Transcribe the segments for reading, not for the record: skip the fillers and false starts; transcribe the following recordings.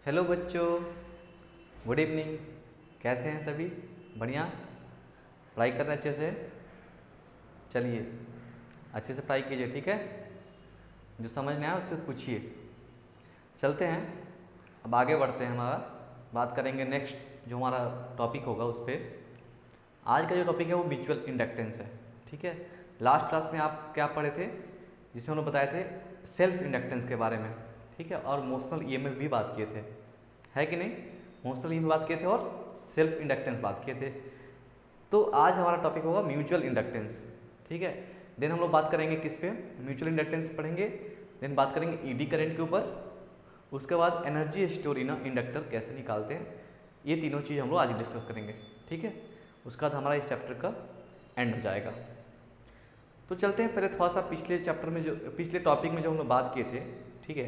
Hello बच्चों, good evening. कैसे हैं सभी? बढ़िया? पढ़ाई कर रहे हैं अच्छे से? चलिए अच्छे से पढ़ाई कीजिए, ठीक है। जो समझ नहीं आया उससे पूछिए। चलते हैं, अब आगे बढ़ते हैं। हमारा बात करेंगे नेक्स्ट जो हमारा टॉपिक होगा उस पर। आज का जो टॉपिक है वो म्यूचुअल इंडक्टेंस है, ठीक है। लास्ट क्लास में आप क्या पढ़े थे, जिसमें उन्होंने बताए थे सेल्फ इंडक्टेंस के बारे में, ठीक है। और मोशनल ईएमएफ भी बात किए थे, है कि नहीं। मोशनल ईएमएफ बात किए थे और सेल्फ इंडक्टेंस बात किए थे। तो आज हमारा टॉपिक होगा म्यूचुअल इंडक्टेंस, ठीक है। देन हम लोग बात करेंगे किस पे, म्यूचुअल इंडक्टेंस पढ़ेंगे। देन बात करेंगे ईडी करंट के ऊपर। उसके बाद एनर्जी स्टोर इन इंडक्टर कैसे निकालते हैं, ये तीनों चीज़ हम लोग आज डिस्कस करेंगे, ठीक है। उसके बाद हमारा इस चैप्टर का एंड हो जाएगा। तो चलते हैं, पहले थोड़ा सा पिछले चैप्टर में जो पिछले टॉपिक में जो हम लोग बात किए थे, ठीक है।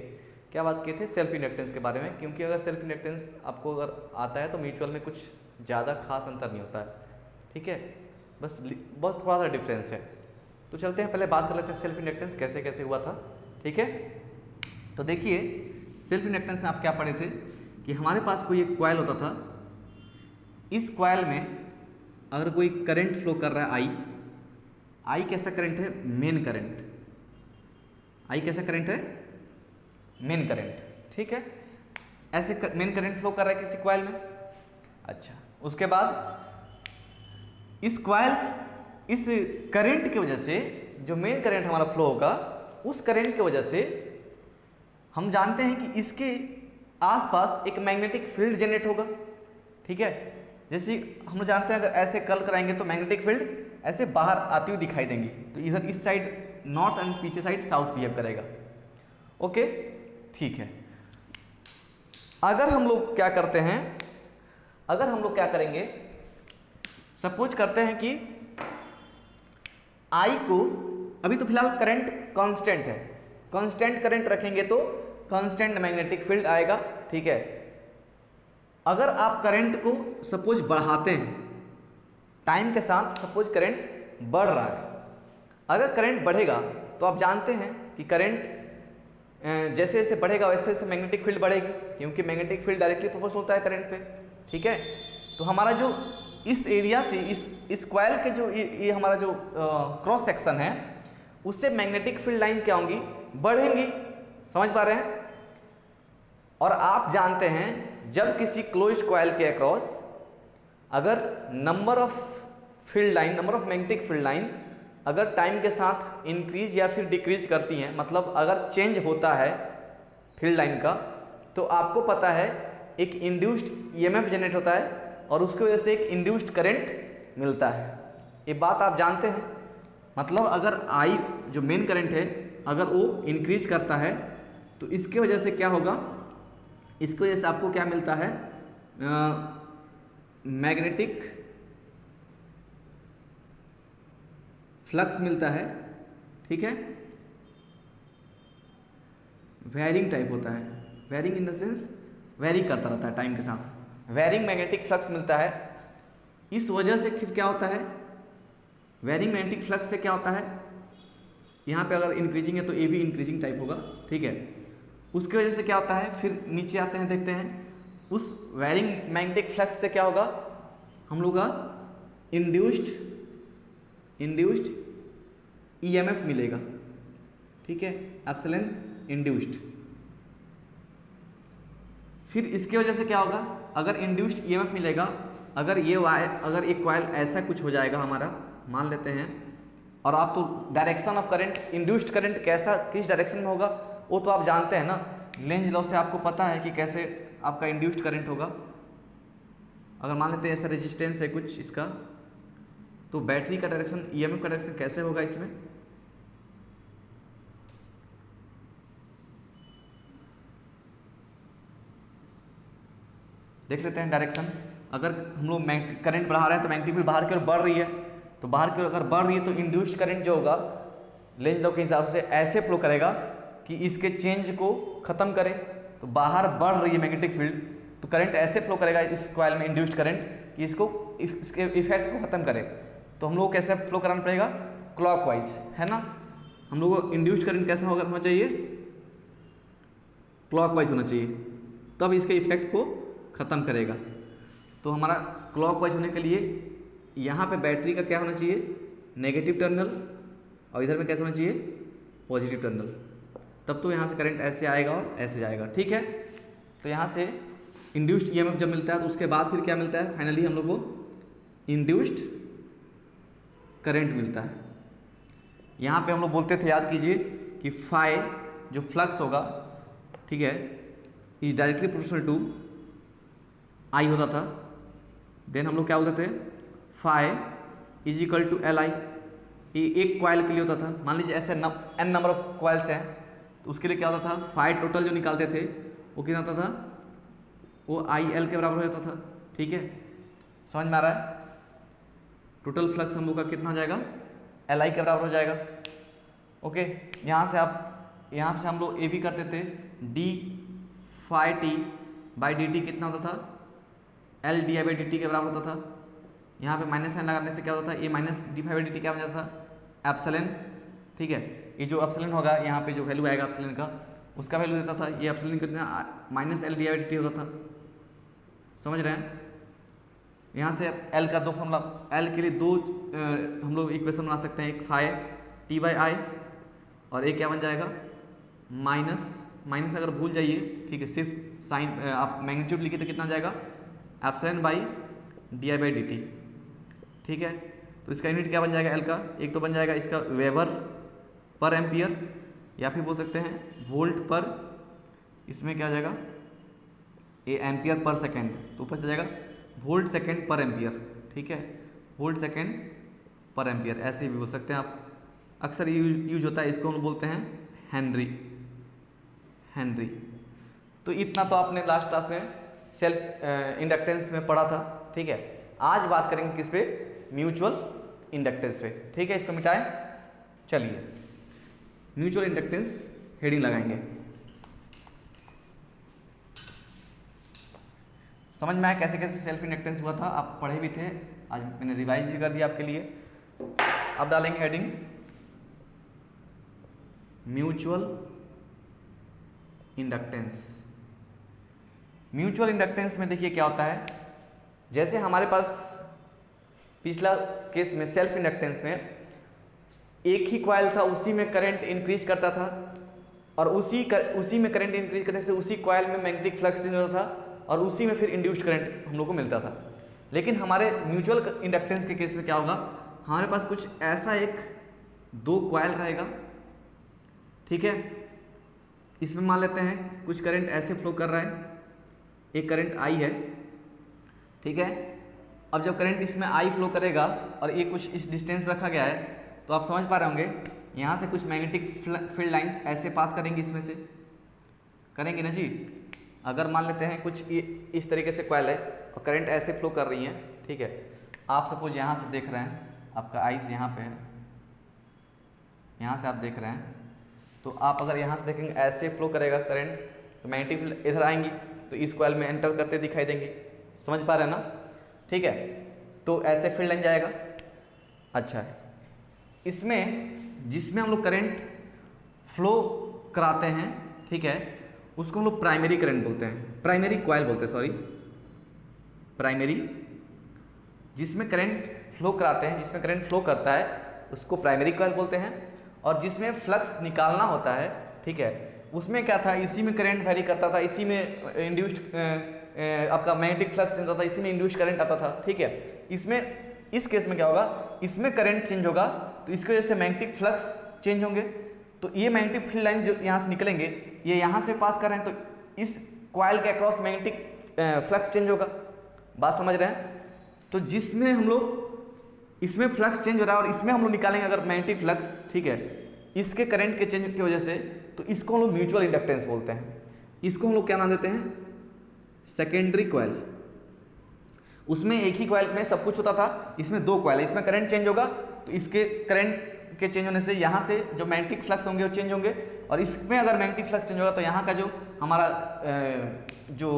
क्या बात किए थे? सेल्फ इंडक्टेंस के बारे में। क्योंकि अगर सेल्फ इंडक्टेंस आपको अगर आता है तो म्यूचुअल में कुछ ज़्यादा खास अंतर नहीं होता है, ठीक है। बस बहुत थोड़ा सा डिफरेंस है। तो चलते हैं, पहले बात कर लेते हैं सेल्फ इंडक्टेंस कैसे कैसे हुआ था, ठीक है। तो देखिए, सेल्फ इंडक्टेंस में आप क्या पढ़े थे कि हमारे पास कोई एक कॉइल होता था। इस कॉइल में अगर कोई करंट फ्लो कर रहा है, आई कैसा करंट है? Main current. आई कैसा करंट है? मेन करंट, ठीक है। ऐसे मेन करंट फ्लो कर रहा है किसी कॉइल में। अच्छा, उसके बाद इस कॉइल, इस करंट की वजह से जो मेन करंट हमारा फ्लो होगा, उस करंट की वजह से हम जानते हैं कि इसके आसपास एक मैग्नेटिक फील्ड जनरेट होगा, ठीक है। जैसे हम जानते हैं अगर ऐसे कर्ल कराएंगे तो मैग्नेटिक फील्ड ऐसे बाहर आती हुई दिखाई देंगी। तो इधर इस साइड नॉर्थ एंड पीछे साइड साउथ बिहेव करेगा, ओके, ठीक है। अगर हम लोग क्या करते हैं, अगर हम लोग क्या करेंगे, सपोज करते हैं कि आई को, अभी तो फिलहाल करंट कांस्टेंट है, कांस्टेंट करंट रखेंगे तो कांस्टेंट मैग्नेटिक फील्ड आएगा, ठीक है। अगर आप करंट को सपोज बढ़ाते हैं टाइम के साथ, सपोज करंट बढ़ रहा है, अगर करंट बढ़ेगा तो आप जानते हैं कि करंट जैसे जैसे बढ़ेगा वैसे वैसे मैग्नेटिक फील्ड बढ़ेगी, क्योंकि मैग्नेटिक फील्ड डायरेक्टली प्रोपोर्शनल होता है करंट पे, ठीक है। तो हमारा जो इस एरिया से इस कॉइल के जो ये हमारा जो क्रॉस सेक्शन है, उससे मैग्नेटिक फील्ड लाइन क्या होंगी? बढ़ेंगी। समझ पा रहे हैं? और आप जानते हैं जब किसी क्लोज्ड कॉइल के अक्रॉस अगर number of field line, number of magnetic field line अगर टाइम के साथ इंक्रीज या फिर डिक्रीज करती हैं, मतलब अगर चेंज होता है फील्ड लाइन का, तो आपको पता है एक इंड्यूस्ड ईएमएफ जनरेट होता है और उसकी वजह से एक इंड्यूस्ड करंट मिलता है। ये बात आप जानते हैं। मतलब अगर आई जो मेन करंट है अगर वो इंक्रीज करता है तो इसके वजह से क्या होगा, इसकी वजह से आपको क्या मिलता है? मैग्नेटिक फ्लक्स मिलता है, ठीक है। वेरिंग टाइप होता है, varying in the sense vary करता रहता है टाइम के साथ, वेरिंग मैग्नेटिक फ्लक्स मिलता है। इस वजह से फिर क्या होता है, वेरिंग मैग्नेटिक फ्लक्स से क्या होता है, यहाँ पे अगर इंक्रीजिंग है तो ये भी इंक्रीजिंग टाइप होगा, ठीक है। उसकी वजह से क्या होता है, फिर नीचे आते हैं, देखते हैं उस वेरिंग मैग्नेटिक फ्लक्स से क्या होगा, हम लोग का इंड्यूस्ड ईएमएफ मिलेगा, ठीक है, एप्सिलॉन इंड्यूस्ड। फिर इसके वजह से क्या होगा, अगर इंड्यूस्ड ईएमएफ मिलेगा, अगर ये वायर, अगर एक कॉइल ऐसा कुछ हो जाएगा हमारा, मान लेते हैं, और आप तो direction of current, induced current कैसा किस डायरेक्शन में होगा वो तो आप जानते हैं ना, लेंज लॉ से आपको पता है कि कैसे आपका इंड्यूस्ड करंट होगा। अगर मान लेते हैं ऐसा रेजिस्टेंस है कुछ इसका, तो बैटरी का डायरेक्शन, ईएमएफ का डायरेक्शन कैसे होगा इसमें, देख लेते हैं डायरेक्शन। अगर हम लोग करंट बढ़ा रहे हैं तो मैग्नेटिक फील्ड बाहर की ओर बढ़ रही है, तो बाहर की ओर अगर बढ़ रही है तो इंड्यूस्ड करंट जो होगा लेंज लॉ के हिसाब से ऐसे फ्लो करेगा कि इसके चेंज को खत्म करे। तो बाहर बढ़ रही है मैग्नेटिक फील्ड, तो करंट ऐसे फ्लो करेगा इस कॉइल में इंड्यूस्ड करंट कि इसको, इसके इफेक्ट को खत्म करे। तो हम लोग को कैसे फ्लो कराना पड़ेगा? क्लॉकवाइज, है ना। हम लोग को इंड्यूस्ड करंट कैसा होना चाहिए? क्लॉकवाइज होना चाहिए। तब इसके इफेक्ट को ख़त्म करेगा। तो हमारा क्लॉकवाइज होने के लिए यहाँ पे बैटरी का क्या होना चाहिए, नेगेटिव टर्मिनल, और इधर में कैसे होना चाहिए, पॉजिटिव टर्मिनल। तब तो यहाँ से करंट ऐसे आएगा और ऐसे जाएगा, ठीक है। तो यहाँ से इंड्यूस्ड ईएमएफ जब मिलता है तो उसके बाद फिर क्या मिलता है, फाइनली हम लोग को इंड्यूस्ड करंट मिलता है। यहाँ पे हम लोग बोलते थे, याद कीजिए कि फाई जो फ्लक्स होगा, ठीक है, is directly proportional to I होता था। देन हम लोग क्या बोलते थे, phi is equal to L I. ये एक कॉइल के लिए होता था। मान लीजिए ऐसे एन नंबर ऑफ कॉइल्स हैं तो उसके लिए क्या होता था, फाई टोटल जो निकालते थे वो कितना होता था, वो आई एल के बराबर हो जाता था, ठीक है। समझ में आ रहा है, टोटल फ्लक्स हम लोग का कितना हो जाएगा, एल आई के बराबर हो जाएगा। ओके, यहाँ से हम लोग ए भी करते थे, D phi T by D T कितना होता था, L D I by D T के बराबर होता था। यहाँ पे माइनस साइन लगाने से क्या होता था, A minus D phi by D T क्या बन जाता था, एप्सिलॉन, ठीक है। ये जो एप्सिलॉन होगा यहाँ पे जो वैल्यू आएगा एप्सिलॉन का, उसका वैल्यू देता था, ये एप्सिलॉन कितना minus L D I by D T होता था। समझ रहे हैं, यहाँ से एल का दो फॉर्मूला, एल के लिए दो हम लोग इक्वेशन बना सकते हैं, एक फाई टी बाई आई और एक क्या बन जाएगा, माइनस अगर भूल जाइए, ठीक है, सिर्फ साइन आप मैग्नीट्यूड लिखिए तो कितना जाएगा, epsilon by D I by D T, ठीक है। तो इसका यूनिट क्या बन जाएगा एल का, एक तो बन जाएगा इसका वेबर पर एम्पियर, या फिर बोल सकते हैं वोल्ट पर, इसमें क्या आ जाएगा, ए एम्पियर पर सेकेंड, तो ऊपर से जाएगा वोल्ट सेकेंड पर एम्पियर, ठीक है, वोल्ट सेकेंड पर एम्पियर, ऐसे भी बोल सकते हैं आप। अक्सर यूज होता है, इसको हम बोलते हैं हेनरी। तो इतना तो आपने लास्ट क्लास में सेल्फ इंडक्टेंस में पढ़ा था, ठीक है। आज बात करेंगे किस पे, म्यूचुअल इंडक्टेंस पे, ठीक है। इसको मिटाएं, चलिए म्यूचुअल इंडक्टेंस हेडिंग लगाएंगे। समझ में आया कैसे कैसे सेल्फ इंडक्टेंस हुआ था, आप पढ़े भी थे, आज मैंने रिवाइज भी कर दिया आपके लिए। अब डालेंगे heading mutual inductance. Mutual inductance में देखिए क्या होता है, जैसे हमारे पास पिछला केस में सेल्फ इंडक्टेंस में एक ही कॉइल था, उसी में करंट इंक्रीज करता था, और उसी में करंट इंक्रीज करने से उसी कॉइल में मैग्नेटिक फ्लक्स चेंज होता था, और उसी में फिर इंड्यूस्ड करंट हम लोग को मिलता था। लेकिन हमारे म्यूचुअल इंडक्टेंस के केस में क्या होगा, हमारे पास कुछ ऐसा एक दो कॉइल रहेगा, ठीक है। इसमें मान लेते हैं कुछ करंट ऐसे फ्लो कर रहा है, एक करंट आई है, ठीक है। अब जब करंट इसमें आई फ्लो करेगा और ये कुछ इस डिस्टेंस रखा गया है, तो आप समझ पा रहे होंगे, यहाँ से कुछ मैग्नेटिक फील्ड लाइंस ऐसे पास करेंगी, इसमें से करेंगे ना जी। अगर मान लेते हैं कुछ इस तरीके से कॉइल है और करंट ऐसे फ्लो कर रही है, ठीक है। आप सपोज यहाँ से देख रहे हैं, आपका आईज यहाँ पे है, यहाँ से आप देख रहे हैं, तो आप अगर यहाँ से देखेंगे ऐसे फ्लो करेगा करंट, तो मैग्नेटिक फील्ड इधर आएंगी तो इस कॉइल में एंटर करते दिखाई देंगे। समझ पा रहे हैं ना, ठीक है। तो ऐसे फील्ड लाइन जाएगा। अच्छा है, इसमें जिसमें हम लोग करंट फ्लो कराते हैं, ठीक है, उसको हम लोग प्राइमरी करंट बोलते हैं, प्राइमरी कॉइल बोलते हैं, सॉरी प्राइमरी। जिसमें करंट फ्लो कराते हैं, जिसमें करंट फ्लो करता है उसको प्राइमरी कॉइल बोलते हैं। और जिसमें फ्लक्स निकालना होता है, ठीक है, उसमें क्या था, इसी में करंट वैरी करता था, इसी में इंड्यूस्ड आपका मैग्नेटिक फ्लक्स चेंज होता था, इसी में इंड्यूस्ड करंट आता था, ठीक है। इसमें इस केस में क्या होगा, इसमें करंट चेंज होगा तो इसकी वजह से मैग्नेटिक फ्लक्स चेंज होंगे, तो ये मैग्नेटिक फील्ड लाइन जो यहाँ से निकलेंगे, ये यहाँ से पास कर रहे हैं, तो इस कॉइल के अक्रॉस मैग्नेटिक फ्लक्स चेंज होगा। बात समझ रहे हैं। तो जिसमें हम लोग इसमें फ्लक्स चेंज हो रहा है और इसमें हम लोग निकालेंगे अगर मैग्नेटिक फ्लक्स, ठीक है, इसके करंट के चेंज की वजह से, तो इसको हम लोग म्यूचुअल इंडक्टेंस बोलते हैं। इसको हम लोग क्या नाम देते हैं, सेकेंडरी कॉइल। उसमें एक ही कॉइल में सब कुछ होता था, इसमें दो कॉइल है, इसमें करंट चेंज होगा तो इसके करंट के चेंज होने से यहाँ से जो मैग्नेटिक फ्लक्स होंगे वो चेंज होंगे, और इसमें अगर मैग्नेटिक फ्लक्स चेंज होगा तो यहाँ का जो हमारा जो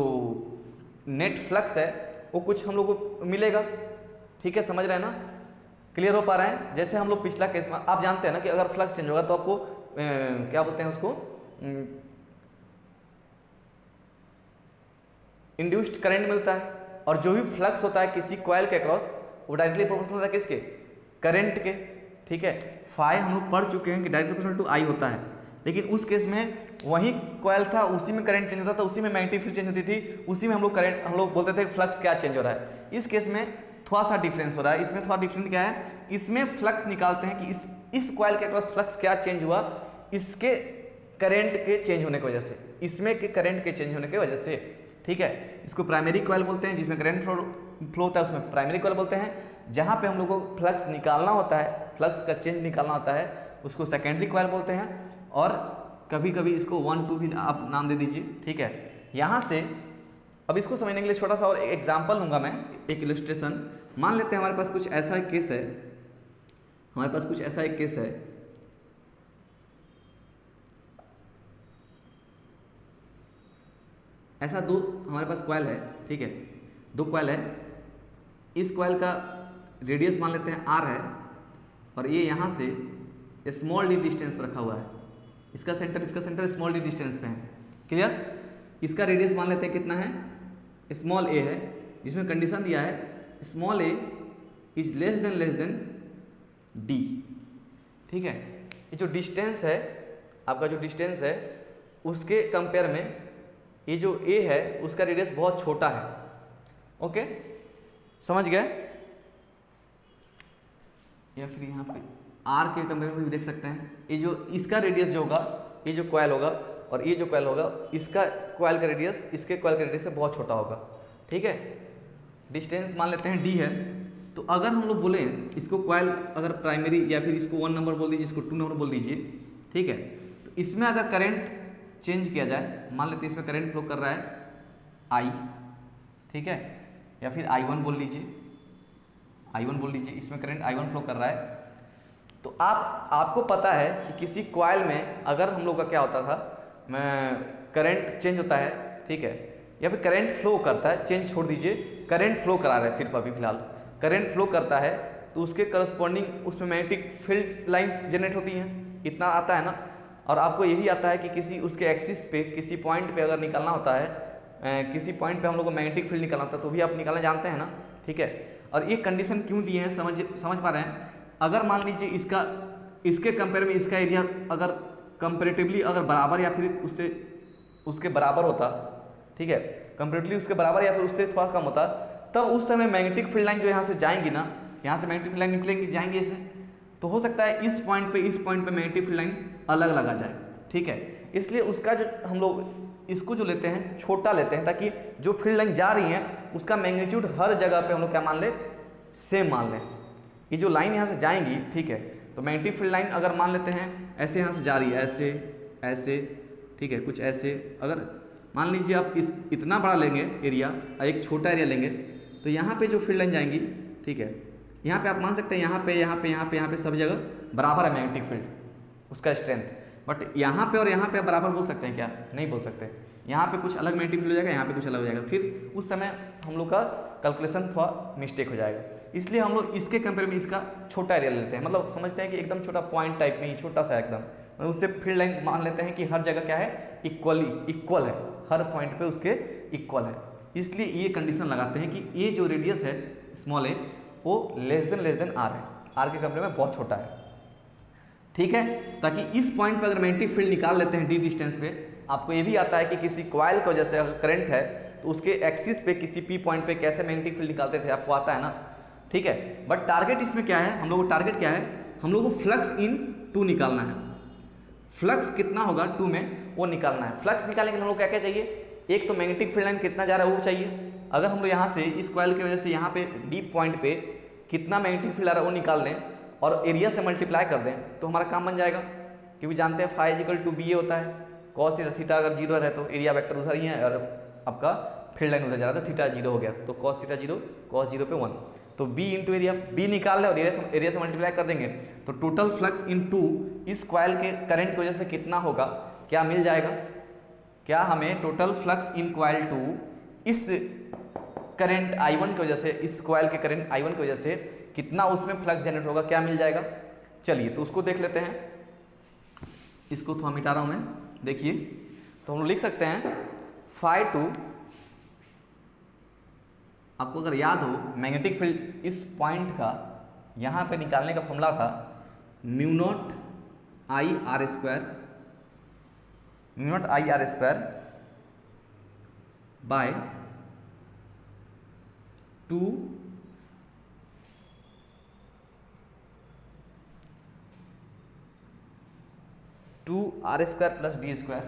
नेट फ्लक्स है वो कुछ हम लोग को मिलेगा, ठीक है। समझ रहे हैं ना, क्लियर हो पा रहे हैं। जैसे हम लोग पिछला केस में आप जानते हैं ना कि अगर फ्लक्स चेंज होगा तो आपको क्या बोलते हैं उसको, इंड्यूस्ड करंट मिलता है, और जो भी फ्लक्स होता है किसी कॉइल के अक्रॉस वो डायरेक्टली प्रोपोर्शनल होता है किसके, करंट के। ठीक है, फाई हम लोग पढ़ चुके हैं कि डायरेक्टली प्रोपोर्शनल टू आई होता है, लेकिन उस केस में वही कॉइल था, उसी में करंट चेंज होता था, उसी में मैग्नेटिक फील्ड चेंज होती थी, उसी में हम लोग बोलते थे फ्लक्स क्या चेंज हो रहा है। इस केस में थोड़ा सा डिफरेंस हो रहा है। इसमें थोड़ा डिफरेंस क्या है, इसमें फ्लक्स निकालते हैं कि इस कॉइल के अक्रॉस फ्लक्स क्या चेंज हुआ, इसके करंट के चेंज होने की वजह से, इसमें के करंट के चेंज होने की वजह से। ठीक है, इसको प्राइमरी कॉइल बोलते हैं, जिसमें करंट फ्लो होता है उसमें प्राइमरी कॉइल बोलते हैं। जहाँ पे हम लोग को फ्लक्स निकालना होता है, फ्लक्स का चेंज निकालना होता है, उसको सेकेंडरी कॉइल बोलते हैं, और कभी कभी इसको 1 2 भी आप नाम दे दीजिए। ठीक है, यहाँ से अब इसको समझने के लिए छोटा सा और एग्जाम्पल लूँगा मैं, एक इलस्ट्रेशन। मान लेते हैं हमारे पास कुछ ऐसा एक केस है, हमारे पास कुछ ऐसा एक केस है, ऐसा दो हमारे पास कॉइल है। ठीक है, दो कॉइल है, इस कॉइल का रेडियस मान लेते हैं r है, और ये यहाँ से स्मॉल डी डिस्टेंस पर रखा हुआ है, इसका सेंटर स्मॉल डी डिस्टेंस पे है। क्लियर, इसका रेडियस मान लेते हैं कितना है, स्मॉल a है, जिसमें कंडीशन दिया है small a is less than d। ठीक है, ये जो डिस्टेंस है, आपका जो डिस्टेंस है उसके कंपेयर में ये जो a है उसका रेडियस बहुत छोटा है। ओके, समझ गए? या फिर यहाँ पे r के कंपेयर में भी देख सकते हैं, ये जो इसका रेडियस जो होगा, ये जो कॉइल होगा और ये जो कॉइल होगा, इसका कॉइल का रेडियस इसके कॉइल का रेडियस से बहुत छोटा होगा। ठीक है, डिस्टेंस मान लेते हैं d है। तो अगर हम लोग बोले इसको कॉइल अगर प्राइमरी, या फिर इसको 1 नंबर बोल दीजिए, इसको 2 नंबर बोल दीजिए। ठीक है, तो इसमें अगर करंट चेंज किया जाए, मान लेते हैं इसमें करंट फ्लो कर रहा है I। ठीक है, या फिर I1 बोल लीजिए, I1 बोल लीजिए, इसमें करंट I1 फ्लो कर रहा है। तो आपको पता है कि किसी कॉइल में अगर हम लोग का क्या होता था, करंट चेंज होता है। ठीक है, या फिर करंट फ्लो करता है, चेंज छोड़ दीजिए, करंट फ्लो करा रहा है सिर्फ अभी फिलहाल, करंट फ्लो करता है, तो उसके करस्पॉन्डिंग उसमें मैग्नेटिक फील्ड लाइंस जनरेट होती हैं, इतना आता है ना। और आपको ये भी आता है कि किसी उसके एक्सिस पे, किसी पॉइंट पे अगर निकालना होता है, किसी पॉइंट पे हम लोग को मैग्नेटिक फील्ड निकालना होता है, तो भी आप निकालना जानते हैं ना। ठीक है, और ये कंडीशन क्यों दी है समझ पा रहे हैं? अगर मान लीजिए इसके कंपेयर में इसका एरिया अगर कंपेरेटिवली अगर बराबर या फिर उसके बराबर होता, ठीक है, कंपेरेटिवली उसके बराबर या फिर उससे थोड़ा कम होता, तब उस समय मैग्नेटिक फील्ड लाइन जो यहाँ से जाएंगी ना, यहाँ से मैग्नेटिक फील्ड लाइन निकलेंगी, जाएंगे इससे, तो हो सकता है इस पॉइंट पे मैग्नेटिक फील्ड लाइन अलग अलग आ जाए। ठीक है, इसलिए उसका जो हम लोग इसको जो लेते हैं छोटा लेते हैं, ताकि जो फील्ड लाइन जा रही है उसका मैग्नीट्यूड हर जगह पे हम लोग क्या मान ले, सेम मान लें। ये जो लाइन यहाँ से जाएंगी, ठीक है, तो मैग्नेटिक फील्ड लाइन अगर मान लेते हैं ऐसे यहाँ से जा रही है, ऐसे ऐसे, ठीक है, कुछ ऐसे, अगर मान लीजिए आप इतना बड़ा लेंगे एरिया और एक छोटा एरिया लेंगे, तो यहाँ पे जो फील्ड लाइन जाएंगी, ठीक है, यहाँ पे आप मान सकते हैं यहाँ पे सब जगह बराबर है मैग्नेटिक फील्ड, उसका स्ट्रेंथ। बट यहाँ पे और यहाँ पे बराबर बोल सकते हैं क्या? नहीं बोल सकते। यहाँ पे कुछ अलग मैग्नेटिक फील्ड हो जाएगा, यहाँ पे कुछ अलग हो जाएगा, फिर उस समय हम लोग का कैलकुलेशन थोड़ा मिस्टेक हो जाएगा। इसलिए हम लोग इसके कंपेयर में इसका छोटा एरिया लेते हैं, मतलब समझते हैं कि एकदम छोटा पॉइंट टाइप में ही, छोटा सा एकदम, उससे फील्ड लाइन मान लेते हैं कि हर जगह क्या है, इक्वल है, हर पॉइंट पे उसके इक्वल है। इसलिए ये कंडीशन लगाते हैं कि ये जो रेडियस है स्मॉल ए, वो लेस देन आर है, आर के कंपेयर में बहुत छोटा है। ठीक है, ताकि इस पॉइंट पे अगर मैग्नेटिक फील्ड निकाल लेते हैं डी डिस्टेंस पे, आपको ये भी आता है कि किसी कॉइल की वजह से अगर करंट है तो उसके एक्सिस पे किसी पी पॉइंट पे कैसे मैग्नेटिक फील्ड निकालते थे, आपको आता है ना। ठीक है, बट टारगेट इसमें क्या है, हम लोग को टारगेट क्या है, हम लोग को फ्लक्स इन 2 निकालना है। फ्लक्स कितना होगा 2 में, वो निकालना है। फ्लक्स निकालने के लिए हम लोग क्या क्या चाहिए, एक तो मैग्नेटिक फील्ड लाइन कितना जा रहा है वो चाहिए। अगर हम लोग यहाँ से इस कॉइल की वजह से यहाँ पे डीप पॉइंट पे कितना मैग्नेटिक फील्ड आ रहा है वो निकाल लें और एरिया से मल्टीप्लाई कर दें, तो हमारा काम बन जाएगा। क्योंकि जानते हैं फाई इक्वल टू बी ए होता है, कॉस थीटा अगर 0 है तो एरिया वेक्टर उधर ही है और आपका फील्ड लाइन उधर जा रहा है, तो थीटा 0 हो गया, तो कॉस थीटा 0, कॉस 0 पे 1, तो बी इंटू एरिया, बी निकाल लें और एरिया से मल्टीप्लाई कर देंगे, तो टोटल फ्लक्स इनटू इस कॉइल के करंट की वजह से कितना होगा, क्या मिल जाएगा, क्या हमें total flux in coil two इस करंट I1 की वजह से, इस कॉइल के करंट I1 की वजह से कितना उसमें फ्लक्स जनरेट होगा, क्या मिल जाएगा। चलिए तो उसको देख लेते हैं, इसको थोड़ा मिटा रहा हूं मैं, देखिए, तो हम लोग लिख सकते हैं फाई टू आपको अगर याद हो मैग्नेटिक फील्ड इस पॉइंट का यहाँ पे निकालने का फॉर्मूला था mu naught I R square, mu naught I R square by 2 R square plus D square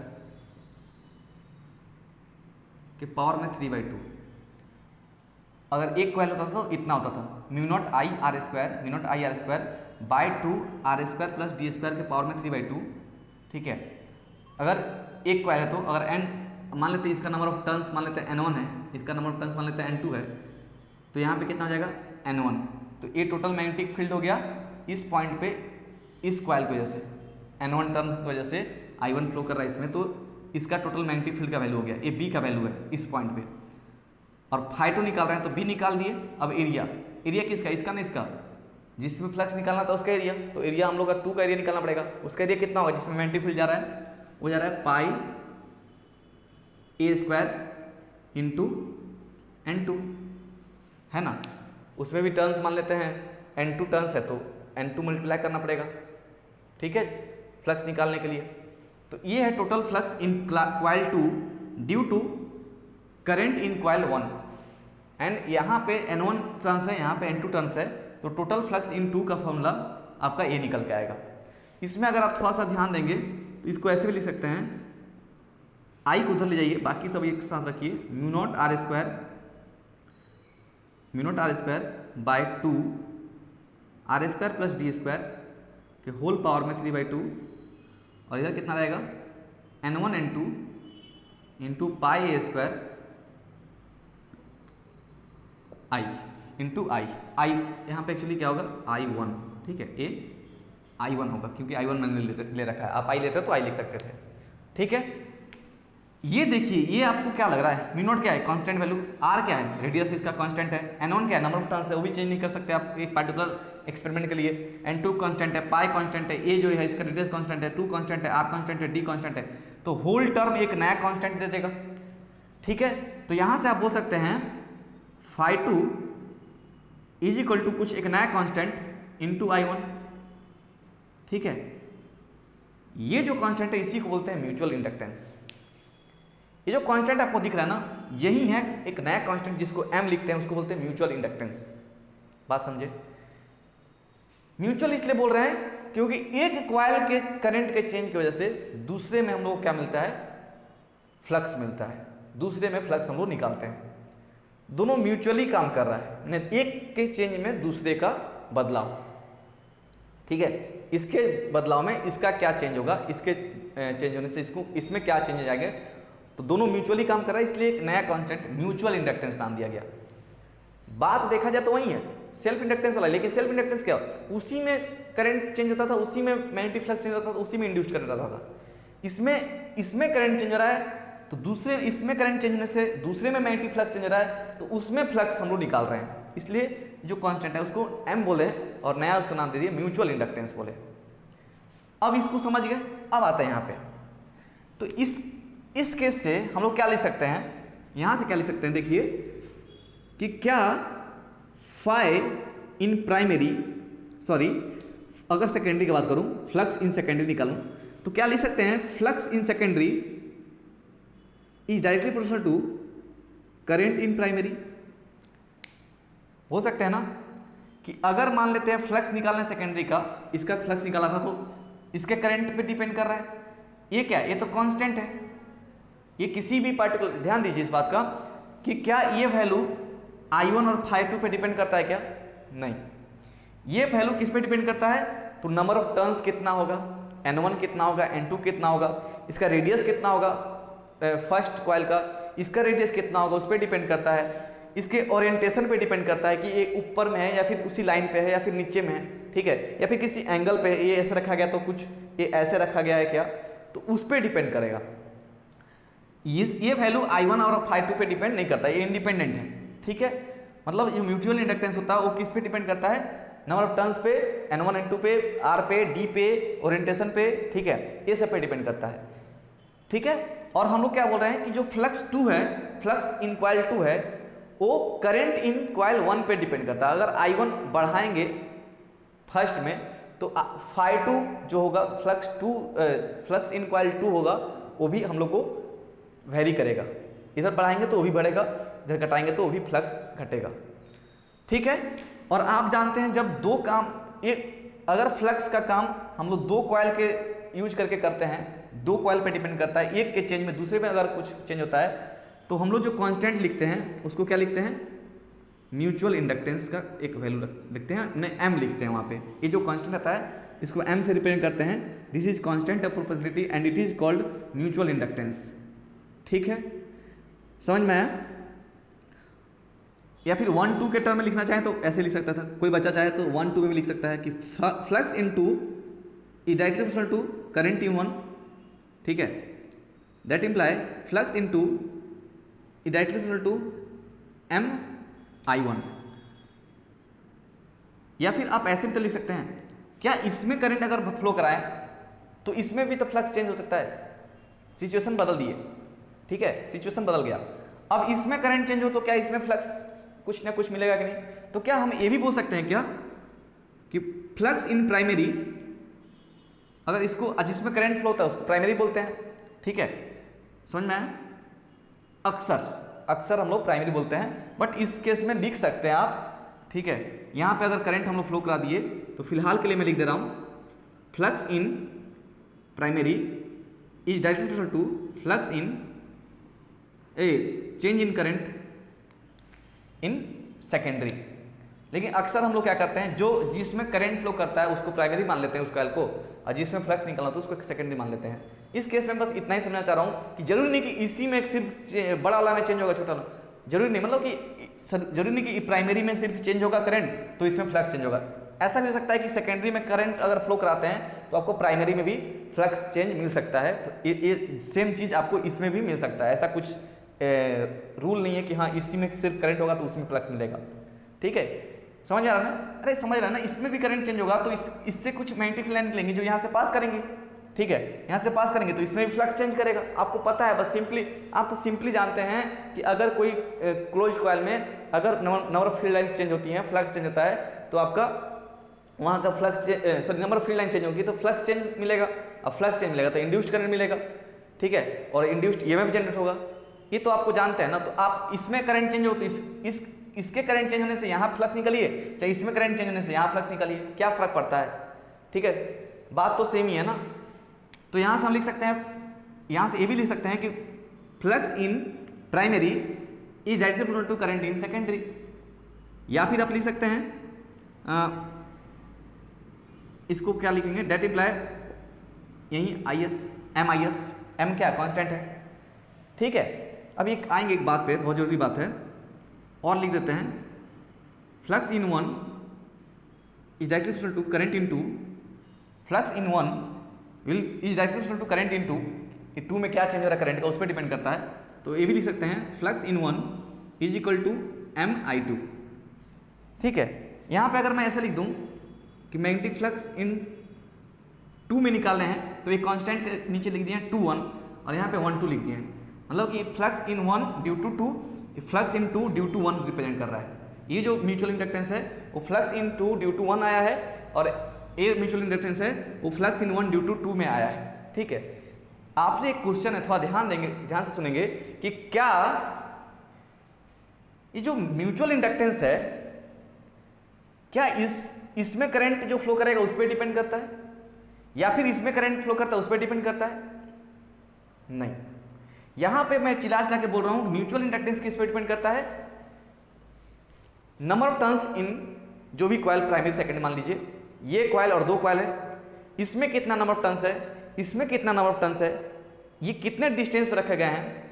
के पावर में 3/2। अगर एक कॉइल होता था तो इतना होता था mu naught I R square, mu naught I R square by 2 R square plus D square के पावर में 3/2। ठीक है, अगर एक कॉइल है तो अगर एन मान लेते हैं इसका नंबर ऑफ टर्न्स मान लेते हैं n1 है, इसका नंबर ऑफ टर्न्स मान लेते हैं n2 है, तो यहाँ पे कितना हो जाएगा n1। तो ये टोटल मैग्नेटिक फील्ड हो गया इस पॉइंट पे इस कॉइल की वजह से, n1 टर्न की वजह से I1 फ्लो कर रहा है इसमें, तो इसका टोटल मैग्नेटिक फील्ड का वैल्यू हो गया, ये B का वैल्यू है इस पॉइंट पे। और φ2 निकाल रहे हैं तो B निकाल दिए। अब एरिया, एरिया किसका, इसका ना इसका, जिसमें फ्लक्स निकालना था उसका एरिया, तो एरिया हम लोग का 2 का एरिया निकालना पड़ेगा। उसका एरिया कितना होगा जिसमें मैग्नेटिक फील्ड जा रहा है, वो जा रहा है पाई a स्क्वायर इंटू n2, है ना। उसमें भी टर्न्स मान लेते हैं, n2 टर्न्स है तो n2 मल्टीप्लाई करना पड़ेगा, ठीक है, फ्लक्स निकालने के लिए। तो ये है total flux in coil 2 due to current in coil 1 and यहाँ पे n1 टर्न्स है, यहाँ पे n2 टर्न्स है, तो टोटल फ्लक्स इन 2 का फॉर्मूला आपका ये निकल के आएगा। इसमें अगर आप थोड़ा सा ध्यान देंगे तो इसको ऐसे भी लिख सकते हैं, आई को उधर ले जाइए, बाकी सब एक साथ रखिए, mu naught R square, mu naught R square by 2 R square plus D square के होल पावर में 3/2, और इधर कितना रहेगा n1 n2 into pi A square I into I. I यहाँ पे एक्चुअली क्या होगा I1, ठीक है, ए I1 होगा क्योंकि I1 मैंने ले रखा है, आप आई लेते हो तो आई लिख सकते थे, ठीक है। ये देखिए, ये आपको क्या लग रहा है, म्यू नॉट क्या है कांस्टेंट वैल्यू, आर क्या है रेडियस इसका कांस्टेंट है, n1 क्या है नंबर ऑफ टर्न्स है वो भी चेंज नहीं कर सकते आप एक पार्टिकुलर एक्सपेरिमेंट के लिए, n2 कांस्टेंट है, पाई कांस्टेंट है, ए जो है इसका रेडियस कांस्टेंट है, 2 कांस्टेंट है, आर कांस्टेंट है, डी कांस्टेंट है, तो होल टर्म एक नया कांस्टेंट दे देगा, ठीक है। तो यहां से आप बोल सकते हैं φ2 इज इक्वल टू कुछ एक नया कांस्टेंट इनटू I1, ठीक है। ये जो कांस्टेंट है इसी को बोलते हैं म्यूचुअल इंडक्टेंस। ये जो कांस्टेंट आपको दिख रहा है ना, यही है एक नया कांस्टेंट जिसको m लिखते हैं, उसको बोलते हैं म्यूचुअल इंडक्टेंस। बात समझे, म्यूचुअल इसलिए बोल रहे हैं क्योंकि एक कॉइल के करंट के चेंज की वजह से दूसरे में हम लोग क्या मिलता है, फ्लक्स मिलता है, दूसरे में फ्लक्स हम लोग निकालते हैं, दोनों म्यूचुअली काम कर रहा है, एक के चेंज में दूसरे का बदलाव, ठीक है। इसके बदलाव में इसका क्या चेंज होगा, इसके चेंज होने से इसको इसमें क्या चेंज जाएंगे, तो दोनों म्यूचुअली काम कर रहा है, इसलिए एक नया कांस्टेंट म्यूचुअल इंडक्टेंस नाम दिया गया। बात देखा जाए तो वही है सेल्फ इंडक्टेंस वाला, लेकिन सेल्फ इंडक्टेंस क्या, उसी में करंट चेंज होता था, उसी में मैग्नेटिक फ्लक्स चेंज होता था, उसी में इंड्यूस कर रहा था। इसमें करंट चेंज हो रहा है तो दूसरे इसमें करंट चेंज होने से दूसरे में मैग्नेटिक फ्लक्स चेंज हो रहा है, तो उसमें फ्लक्स हम लोग निकाल रहे हैं, इसलिए जो कांस्टेंट है उसको m बोले और नया उसका नाम दे दिया म्यूचुअल इंडक्टेंस बोले। अब इसको समझ गए, अब आता है यहाँ पे, तो इस केस से हम लोग क्या लिख सकते हैं, यहां से क्या लिख सकते हैं, देखिए कि क्या फाई इन प्राइमरी, सॉरी अगर सेकेंडरी की बात करूं, फ्लक्स इन सेकेंडरी निकालूं तो क्या लिख सकते हैं, flux in secondary is directly proportional to current in primary. हो सकते हैं ना कि अगर मान लेते हैं फ्लक्स निकालना है सेकेंडरी का, इसका फ्लक्स निकाला था तो इसके करंट पे डिपेंड कर रहा है, ये क्या है, ये तो कांस्टेंट है, ये किसी भी पार्टिकुलर, ध्यान दीजिए इस बात का कि क्या ये वैल्यू I1 और φ2 पे डिपेंड करता है क्या, नहीं, ये वैल्यू किस पे डिपेंड करता है, तो नंबर ऑफ टर्न्स कितना होगा, n1 कितना होगा, n2 कितना होगा, इसका रेडियस कितना होगा फर्स्ट कॉइल का, इसका रेडियस कितना होगा उस पर डिपेंड करता है, इसके ओरिएंटेशन पे डिपेंड करता है कि ये ऊपर में है या फिर उसी लाइन पे है या फिर नीचे में है, ठीक है, या फिर किसी एंगल पे है, ये ऐसे रखा गया तो कुछ ये ऐसे रखा गया है क्या, तो उस पर डिपेंड करेगा। ये वैल्यू I1 और φ2 पे डिपेंड नहीं करता, ये इंडिपेंडेंट है, ठीक है। मतलब ये म्यूचुअल इंडक्टेंस होता है वो किस पे डिपेंड करता है, नंबर ऑफ टर्न्स पे, n1 n2 पे, r पे, d पे, ओरिएंटेशन पे, ठीक है, ये सब पे डिपेंड करता है, ठीक है। और हम लोग क्या बोल रहे हैं कि जो फ्लक्स 2 है, फ्लक्स इन कॉइल 2 है, वो करंट इन कॉइल 1 पे डिपेंड करता है। अगर I1 बढ़ाएंगे फर्स्ट में तो φ2 जो होगा फ्लक्स इन कॉइल 2 होगा, वो भी हम लोग को वेरी करेगा। इधर बढ़ाएंगे तो वो भी बढ़ेगा, इधर घटाएंगे तो वो भी फ्लक्स घटेगा, ठीक है। और आप जानते हैं जब दो काम, एक अगर फ्लक्स का काम हम लोग दो कॉइल के यूज करके करते हैं, दो कॉइल पे डिपेंड करता है, एक के चेंज में दूसरे में अगर कुछ चेंज होता है तो हम लोग जो कांस्टेंट लिखते हैं उसको क्या लिखते हैं, म्यूचुअल इंडक्टेंस का एक वैल्यू लिखते हैं, नहीं एम लिखते हैं वहाँ पे। ये जो कांस्टेंट आता है इसको एम से रिप्रेजेंट करते हैं। This is constant of proportionality and it is called mutual inductance, ठीक है, समझ में आया। या फिर 1-2 के टर्म में लिखना चाहे तो ऐसे लिख सकता था, कोई बच्चा चाहे तो 1-2 में भी लिख सकता है कि flux in two is directly proportional to current in 1, ठीक है, that imply flux in two is directly proportional to M I1। या फिर आप ऐसे भी तो लिख सकते हैं, क्या इसमें करंट अगर फ्लो कराएं तो इसमें भी तो फ्लक्स चेंज हो सकता है, सिचुएशन बदल दिए, ठीक है, सिचुएशन बदल गया। अब इसमें करंट चेंज हो तो क्या इसमें फ्लक्स कुछ ना कुछ मिलेगा कि नहीं। तो क्या हम ये भी बोल सकते हैं क्या कि फ्लक्स इन प्राइमरी, अगर इसको जिसमें करंट फ्लो होता है उसको प्राइमरी बोलते हैं, ठीक है, समझ में आया। अक्सर हम लोग प्राइमरी बोलते हैं, बट इस केस में लिख सकते हैं आप, ठीक है। यहां पे अगर करंट हम लोग फ्लो करा दिए तो फिलहाल के लिए मैं लिख दे रहा हूं flux in primary is directly proportional to flux in change in current in secondary. लेकिन अक्सर हम लोग क्या करते हैं, जो जिसमें करंट फ्लो करता है उसको प्राइमरी मान लेते हैं उस कॉइल को, और जिसमें फ्लक्स निकलना तो उसको सेकेंडरी मान लेते हैं। इस केस में बस इतना ही समझना चाह रहा हूं कि जरूरी नहीं कि इसी में सिर्फ बड़ा वाला में चेंज होगा, छोटा वाला जरूरी नहीं, मतलब कि जरूरी नहीं कि प्राइमरी में सिर्फ चेंज होगा करंट तो इसमें फ्लक्स चेंज होगा। ऐसा भी हो सकता है कि सेकेंडरी में करंट अगर फ्लो कराते हैं तो आपको प्राइमरी में भी फ्लक्स चेंज मिल सकता है। ये सेम चीज आपको इसमें भी मिल सकता है, ऐसा कुछ रूल नहीं है कि हाँ इसी में सिर्फ करंट होगा तो उसमें फ्लक्स मिलेगा, ठीक है, समझ आ रहा है ना। अरे समझ रहा है ना, इसमें भी करंट चेंज होगा तो इससे कुछ मैग्नेटिक लाइन निकलेंगे जो यहाँ से पास करेंगे, ठीक है, यहाँ से पास करेंगे तो इसमें भी फ्लक्स चेंज करेगा। आपको पता है, बस सिंपली आप तो सिंपली जानते हैं कि अगर कोई क्लोज कॉइल में अगर number of field lines change होती हैं, फ्लक्स चेंज होता है तो आपका वहाँ का flux number of field line change होगी तो फ्लक्स चेंज मिलेगा। अब फ्लक्स चेंज मिलेगा तो इंड्यूस्ड करंट मिलेगा, ठीक है, और इंड्यूस्ड ईएमएफ जनरेट होगा। ये तो आपको जानते हैं ना। तो आप इसमें करंट चेंज हो तो इसके करंट चेंज होने से यहाँ फ्लक्स निकलिए, चाहे इसमें करंट चेंज होने से यहाँ फ्लक्स निकलिए, क्या फर्क पड़ता है, ठीक है, बात तो सेम ही है ना। तो यहाँ से हम लिख सकते हैं, यहाँ से ये भी लिख सकते हैं कि flux in primary is directly proportional to current in secondary. या फिर आप लिख सकते हैं इसको क्या लिखेंगे, डेट इम्प्लाई यही एम क्या कांस्टेंट है, ठीक है। अब एक आएंगे एक बात पे, बहुत जरूरी बात है, और लिख देते हैं flux in 1 is directly proportional to current in 2, flux in 1 is directly proportional to current in 2, ये 2 में क्या चेंज हो रहा है करंट का उस पर डिपेंड करता है। तो ये भी लिख सकते हैं flux in 1 is equal to MI2, ठीक है। यहाँ पे अगर मैं ऐसे लिख दूं कि मैग्नेटिक फ्लक्स इन 2 में निकालने हैं तो एक कांस्टेंट नीचे लिख दिए 2-1 और यहाँ पे 1-2 लिख दिए हैं, मतलब कि flux in 1 due to 2, flux in 2 due to 1 represent कर रहा है। ये जो म्यूचुअल इंडक्टेंस है वो फ्लक्स इन 2 ड्यू टू 1 आया है, और ये म्यूचुअल इंडक्टेंस है वो फ्लक्स इन 1 ड्यू टू 2 में आया है, ठीक है। आपसे एक क्वेश्चन है, थोड़ा ध्यान देंगे, ध्यान से सुनेंगे कि क्या ये जो म्यूचुअल इंडक्टेंस है क्या इसमें करंट जो फ्लो करेगा उस पर डिपेंड करता है, या फिर इसमें करंट फ्लो करता है उस पर डिपेंड करता है? नहीं। यहां पे मैं चिल्ला के बोल रहा हूं म्यूचुअल इंडक्टेंस किस पे डिपेंड करता है, नंबर ऑफ टर्न्स इन जो भी कॉइल प्राइमरी सेकेंडरी मान लीजिए, ये कॉइल और 2 कॉइल है, इसमें कितना नंबर ऑफ टर्न्स है, इसमें कितना नंबर ऑफ टर्न्स है, ये कितने डिस्टेंस पर रखे गए हैं,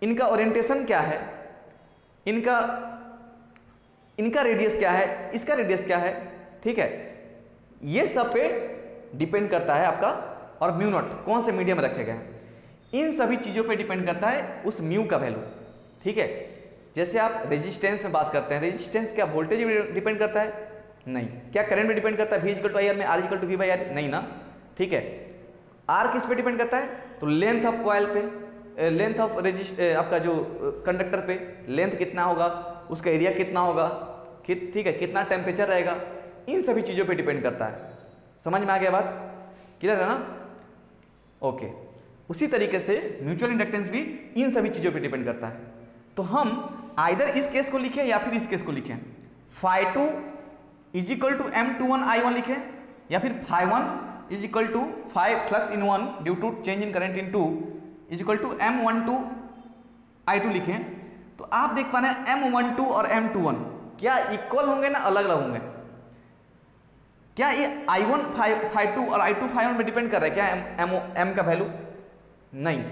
इनका ओरिएंटेशन क्या है, इनका रेडियस क्या है, इसका रेडियस क्या है, ठीक है, ये सब पे डिपेंड करता है आपका। और म्यू नॉट कौन से मीडियम में रखे गए हैं, इन सभी चीजों पे डिपेंड करता है उस म्यू का वैल्यू, ठीक है। जैसे आप रेजिस्टेंस में बात करते हैं, रेजिस्टेंस क्या वोल्टेज में डिपेंड करता है? नहीं। क्या करंट में डिपेंड करता है, V/IR में, R = V/R? नहीं ना, ठीक है। R किस पे डिपेंड करता है, तो लेंथ ऑफ कॉइल पे, लेंथ ऑफ आपका जो कंडक्टर पे लेंथ कितना होगा, उसका एरिया कितना होगा, ठीक है, कितना टेम्परेचर रहेगा, इन सभी चीज़ों पे डिपेंड करता है। समझ में आ गया बात? क्लियर है ना? ओके। उसी तरीके से म्यूचुअल इंडक्टेंस भी इन सभी चीज़ों पे डिपेंड करता है। तो हम आइदर इस केस को लिखें या फिर इस केस को लिखें, phi2 is equal to M21I1 लिखें, या फिर phi1 is equal to phi flux in 1 due to change in current in 2 is equal to M12I2 लिखें। तो आप देख पा रहे हैं M12 और M21 क्या इक्वल होंगे ना अलग अलग होंगे? क्या ये I1 phi2 और I2 phi1 पे डिपेंड कर रहा है क्या M का वैल्यू? नहीं।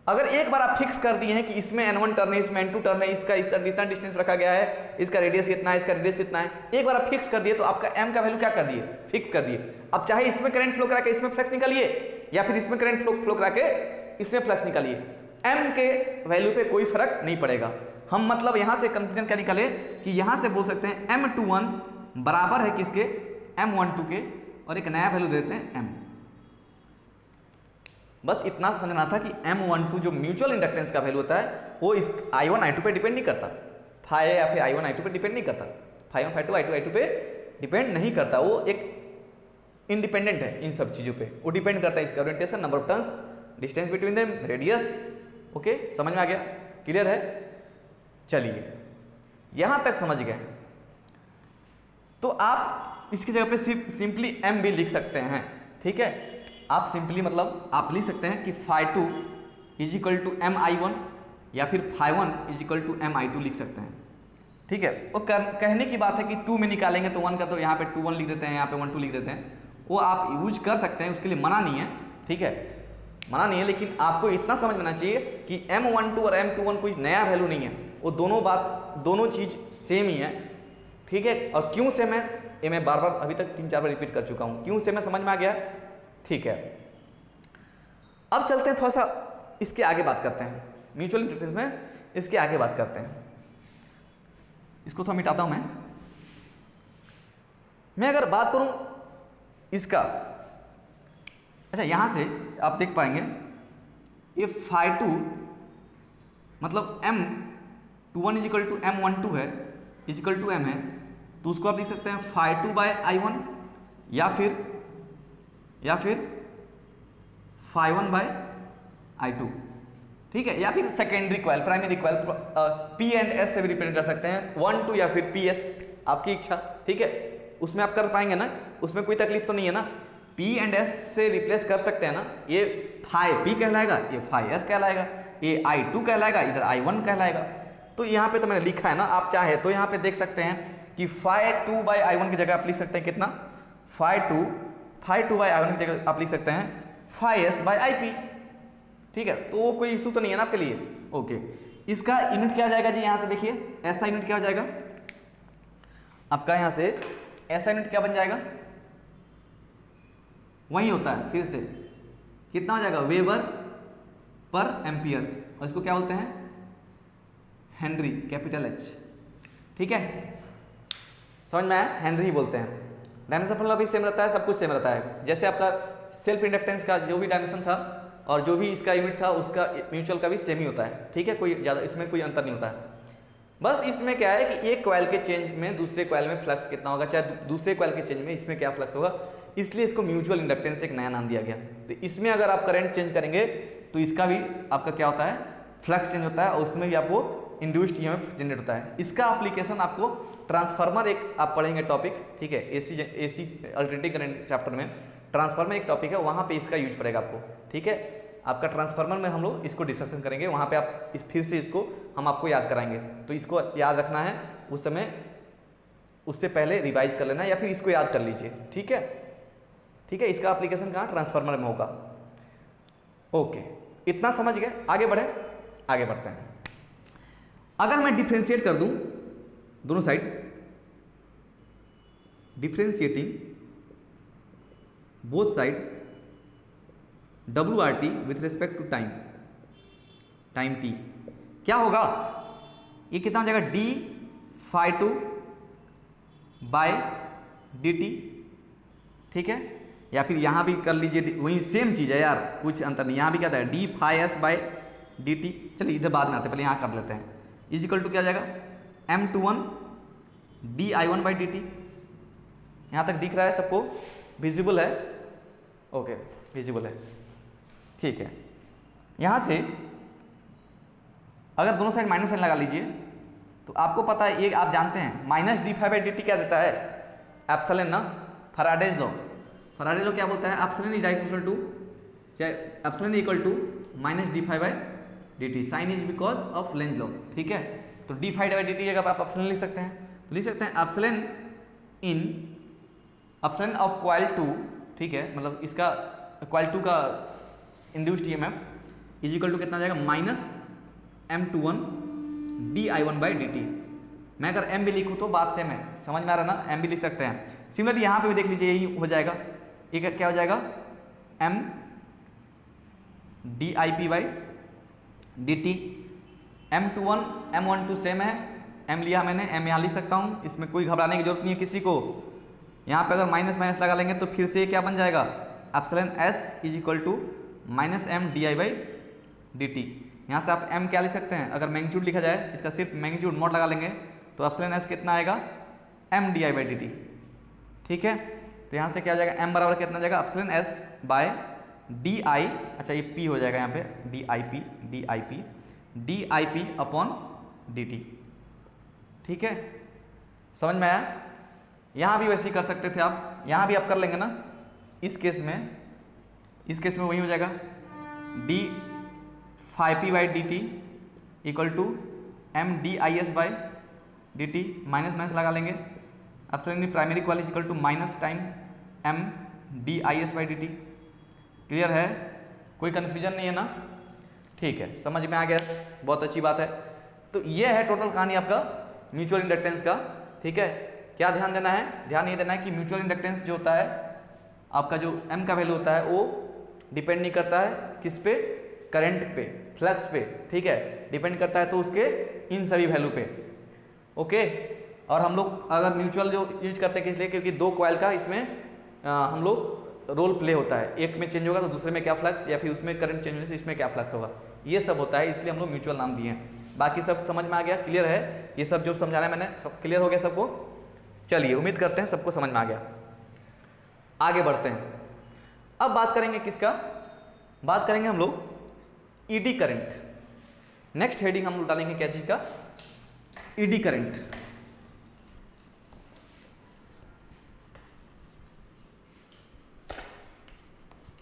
अगर एक बार आप फिक्स कर दिए हैं कि इसमें N1 टर्न है, इसमें N2 टर्न है, इसका इतना डिस्टेंस रखा गया है, इसका रेडियस इतना है, इसका रेडियस इतना है, एक बार आप फिक्स कर दिए तो आपका M का वैल्यू क्या कर दिए? फिक्स कर दिए। अब चाहे इसमें करंट फ्लो करा के इसमें फ्लक्स निकालिए या फिर इसमें करंट फ्लो करा के इसमें फ्लक्स निकालिए, M के वैल्यू पे कोई फर्क नहीं पड़ेगा। हम मतलब यहां से कंक्लूजन क्या निकाले कि यहां से बोल सकते हैं M21 बराबर है किसके? M12 के, और एक नया वैल्यू देते हैं M। बस इतना समझना था कि M12 जो म्यूचुअल इंडक्टेंस का वैल्यू होता है वो इस I1 I2 पे डिपेंड नहीं करता, phi या फिर I1 I2 पे डिपेंड नहीं करता, phi1 phi2 I2 I2 पे डिपेंड नहीं करता, वो एक इंडिपेंडेंट है इन सब चीज़ों पे। वो डिपेंड करता है इसका orientation, number of turns, distance between them, radius. Okay, समझ में आ गया? क्लियर है? चलिए यहां तक समझ गए तो आप इसकी जगह पे सिंपली M भी लिख सकते हैं। ठीक है, आप सिंपली मतलब आप लिख सकते हैं कि phi2 is equal to MI1 या फिर phi1 is equal to MI2 लिख सकते हैं। ठीक है, वो कहने की बात है कि 2 में निकालेंगे तो 1 का, तो यहाँ पे 2 1 लिख देते हैं, यहाँ पे 1 2 लिख देते हैं, वो आप यूज कर सकते हैं, उसके लिए मना नहीं है। ठीक है, मना नहीं है, लेकिन आपको इतना समझ में आना चाहिए कि M12 और M21 कोई नया वैल्यू नहीं है, वो दोनों चीज़ सेम ही है। ठीक है, और क्यों सेम है ये मैं बार बार अभी तक 3-4 बार रिपीट कर चुका हूँ, क्यों सेम है समझ में आ गया? ठीक है, अब चलते हैं थोड़ा सा इसके आगे बात करते हैं, म्यूचुअल इंडक्टेंस में इसके आगे बात करते हैं। इसको थोड़ा मिटाता हूं मैं अगर बात करूं इसका, अच्छा यहां से आप देख पाएंगे ये phi2 मतलब M21 is equal to M12 है, इज इक्वल टू M है, तो उसको आप लिख सकते हैं phi2 बाय I1 या फिर phi1 बाय I2। ठीक है, या फिर secondary coil, primary coil, P and S से भी रिप्रेजेंट कर सकते हैं, 1 2 या फिर PS, आपकी इच्छा। ठीक है, उसमें आप कर पाएंगे ना, उसमें कोई तकलीफ तो नहीं है ना, P एंड S से रिप्लेस कर सकते हैं ना, ये phi P कहलाएगा, ये phi S कहलाएगा, ये I2 कहलाएगा, इधर I1 कहलाएगा। तो यहाँ पे तो मैंने लिखा है ना, आप चाहे तो यहाँ पे देख सकते हैं कि phi2 बाय I1 की जगह आप लिख सकते हैं कितना, phi2 बाय I1 की जगह आप लिख सकते हैं phi S बाय IP। ठीक है, तो वो कोई इशू तो नहीं है ना आपके लिए। ओके, इसका यूनिट क्या आ जाएगा जी, यहाँ से देखिए ऐसा यूनिट क्या हो जाएगा आपका, यहाँ से ऐसा यूनिट क्या बन जाएगा, वही होता है फिर से, कितना हो जाएगा, वेबर पर एम्पियर, और इसको क्या बोलते हैं, हेनरी, कैपिटल H। ठीक है, समझ में आया, हेनरी ही बोलते हैं। डायमेंशन फॉर्मूला भी सेम रहता है, सब कुछ सेम रहता है, जैसे आपका सेल्फ इंडक्टेंस का जो भी डायमेंशन था और जो भी इसका यूनिट था उसका म्यूचुअल का भी सेम ही होता है। ठीक है, कोई ज़्यादा इसमें कोई अंतर नहीं होता है। बस इसमें क्या है कि एक कॉइल के चेंज में दूसरे कॉइल में फ्लक्स कितना होगा, चाहे दूसरे कॉइल के चेंज में इसमें क्या फ्लक्स होगा, इसलिए इसको म्यूचुअल इंडक्टेंस एक नया नाम दिया गया। तो इसमें अगर आप करंट चेंज करेंगे तो इसका भी आपका क्या होता है, फ्लक्स चेंज होता है, और उसमें भी आपको इंड्यूस्ड ईएमएफ जनरेट होता है। इसका एप्लीकेशन आपको ट्रांसफार्मर एक आप पढ़ेंगे टॉपिक, ठीक है, एसी अल्टरनेटिव करंट चैप्टर में ट्रांसफार्मर एक टॉपिक है, वहाँ पे इसका यूज पड़ेगा आपको। ठीक है, आपका ट्रांसफार्मर में हम लोग इसको डिस्कशन करेंगे, वहाँ पे आप फिर से इसको हम आपको याद कराएंगे, तो इसको याद रखना है, उस समय उससे पहले रिवाइज कर लेना या फिर इसको याद कर लीजिए। ठीक है, ठीक है, इसका एप्लीकेशन कहाँ, ट्रांसफार्मर में होगा। ओके, इतना समझ गए, आगे बढ़ते हैं। अगर मैं डिफ्रेंशिएट कर दूं दोनों side, differentiating both side WRT with respect to time t, क्या होगा, ये कितना हो जाएगा, d phi2 बाय dt। ठीक है, या फिर यहां भी कर लीजिए, वही सेम चीज है यार, कुछ अंतर नहीं, यहां भी क्या था, d phi s by D T. चलिए इधर बाद में आते हैं, पहले यहाँ कर लेते हैं। इज इक्वल टू क्या जाएगा, M21 di1 by D T. यहाँ तक दिख रहा है सबको, विजिबल है? ओके विजिबल है, ठीक है। यहाँ से अगर दोनों साइड माइनस साइन लगा लीजिए तो आपको पता है, ये आप जानते हैं minus D phi by D T क्या देता है, एप्सिलॉन ना, फैराडेज लॉ। फैराडेज लॉ क्या बोलता है, epsilon is equal to, epsilon equal to minus D phi by D T, sign is because of Lenz law, ठीक है। तो D phi by D T जगह आप एप्सिलॉन लिख सकते हैं, तो लिख सकते हैं epsilon in epsilon of coil 2, ठीक है, मतलब इसका कॉइल 2 का induced EMF is equal to कितना जाएगा, minus M21 di1 by D T. मैं अगर M भी लिखूँ तो बात सेम है, समझ में आ रहा है ना, M भी लिख सकते हैं। सिमिलरली यहाँ पे भी देख लीजिए, यही हो जाएगा, ये क्या हो जाएगा, M dip by D T. M21 M12 same है, M लिया मैंने, M यहाँ लिख सकता हूँ, इसमें कोई घबराने की जरूरत नहीं है किसी को। यहाँ पे अगर माइनस माइनस लगा लेंगे तो फिर से क्या बन जाएगा, epsilon S is equal to minus M di by D T. यहाँ से आप M क्या लिख सकते हैं, अगर मैग्नीट्यूड लिखा जाए, इसका सिर्फ मैग्नीट्यूड मॉड लगा लेंगे तो एप्सिलॉन S कितना आएगा, M di by D T, ठीक है। तो यहाँ से क्या हो जाएगा, M बराबर कितना जाएगा, epsilon S by D I, अच्छा ये P हो जाएगा यहाँ पे, D I P upon D T, ठीक है, समझ में आया। यहाँ भी वैसे ही कर सकते थे आप, यहाँ भी आप कर लेंगे ना, इस केस में वही हो जाएगा, D phi P by D T equal to M D I S by D T, minus minus लगा लेंगे, epsilon primary coil equal to minus time M D I S by D T. Clear है, कोई confusion नहीं है ना, ठीक है, समझ में आ गया, बहुत अच्छी बात है। तो ये है टोटल कहानी आपका म्यूचुअल इंडक्टेंस का, ठीक है। क्या ध्यान देना है, ध्यान ये देना है कि म्यूचुअल इंडक्टेंस जो होता है आपका, जो M का वैल्यू होता है वो डिपेंड नहीं करता है किस पे, करंट पे, फ्लक्स पे, ठीक है, डिपेंड करता है तो उसके इन सभी वैल्यू पे, ओके। और हम लोग अगर म्यूचुअल जो यूज करते हैं किस लिए, क्योंकि दो कॉइल का इसमें हम लोग रोल प्ले होता है, एक में चेंज होगा तो दूसरे में क्या फ्लक्स, या फिर उसमें करंट चेंज होने से इसमें क्या फ्लक्स होगा, ये सब होता है, इसलिए हम लोग म्यूचुअल नाम दिए हैं। बाकी सब समझ में आ गया, क्लियर है, ये सब जो समझाना है मैंने सब क्लियर हो गया सबको। चलिए उम्मीद करते हैं सबको समझ में आ गया, आगे बढ़ते हैं। अब बात करेंगे किसका, बात करेंगे हम लोग ईडी करंट। नेक्स्ट हेडिंग हम लोग डालेंगे क्या चीज का, ईडी करंट।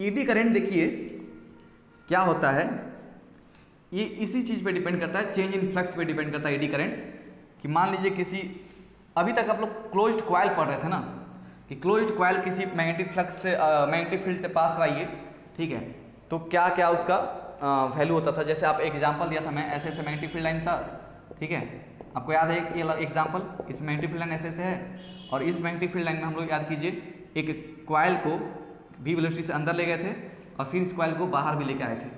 ईडी करंट देखिए क्या होता है, ये इसी चीज पे डिपेंड करता है, चेंज इन फ्लक्स पे डिपेंड करता है ईडी करंट। कि मान लीजिए किसी, अभी तक आप लोग क्लोज्ड कॉइल पढ़ रहे थे ना, कि क्लोज्ड कॉइल किसी मैग्नेटिक फ्लक्स से मैग्नेटिक फील्ड से पास कराइए, ठीक है, तो क्या क्या उसका वैल्यू होता था। जैसे आप एग्जांपल दिया था मैं, ऐसे ऐसे मैग्नेटिक फील्ड लाइन था, ठीक है, आपको याद है ये एग्जांपल, इस मैग्नेटिक फील्ड लाइन ऐसे ऐसे है, और इस मैग्नेटिक फील्ड लाइन में हम लोग याद कीजिए एक कॉइल को भी वेलोसिटी से अंदर ले गए थे और फिर इस कॉइल को बाहर भी लेके आए थे,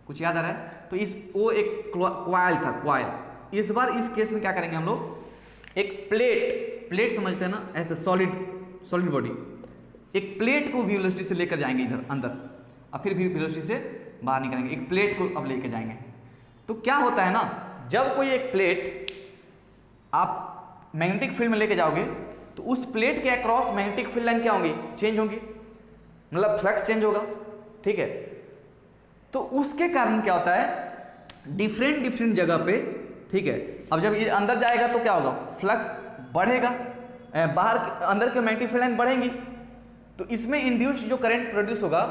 कुछ याद आ रहा है। तो इस वो एक कॉइल था, कॉइल। इस बार इस केस में क्या करेंगे हम लोग, एक प्लेट समझते हैं ना, ऐसे सॉलिड बॉडी, एक प्लेट को भी वेलोसिटी से लेकर जाएंगे इधर अंदर और फिर भी वेलोसिटी से बाहर निकलेंगे, एक प्लेट को अब लेके जाएंगे। तो क्या होता है ना, जब कोई एक प्लेट आप मैग्नेटिक फील्ड में लेके जाओगे तो उस प्लेट के अक्रॉस मैग्नेटिक फील्ड लाइन क्या होंगी, चेंज होंगी, मतलब फ्लक्स चेंज होगा, ठीक है। तो उसके कारण क्या होता है, डिफरेंट जगह पे, ठीक है, अब जब ये अंदर जाएगा तो क्या होगा, फ्लक्स बढ़ेगा, बाहर अंदर की मैग्नेटिक फील्ड लाइन बढ़ेंगी, तो इसमें इंड्यूस्ड जो करंट प्रोड्यूस होगा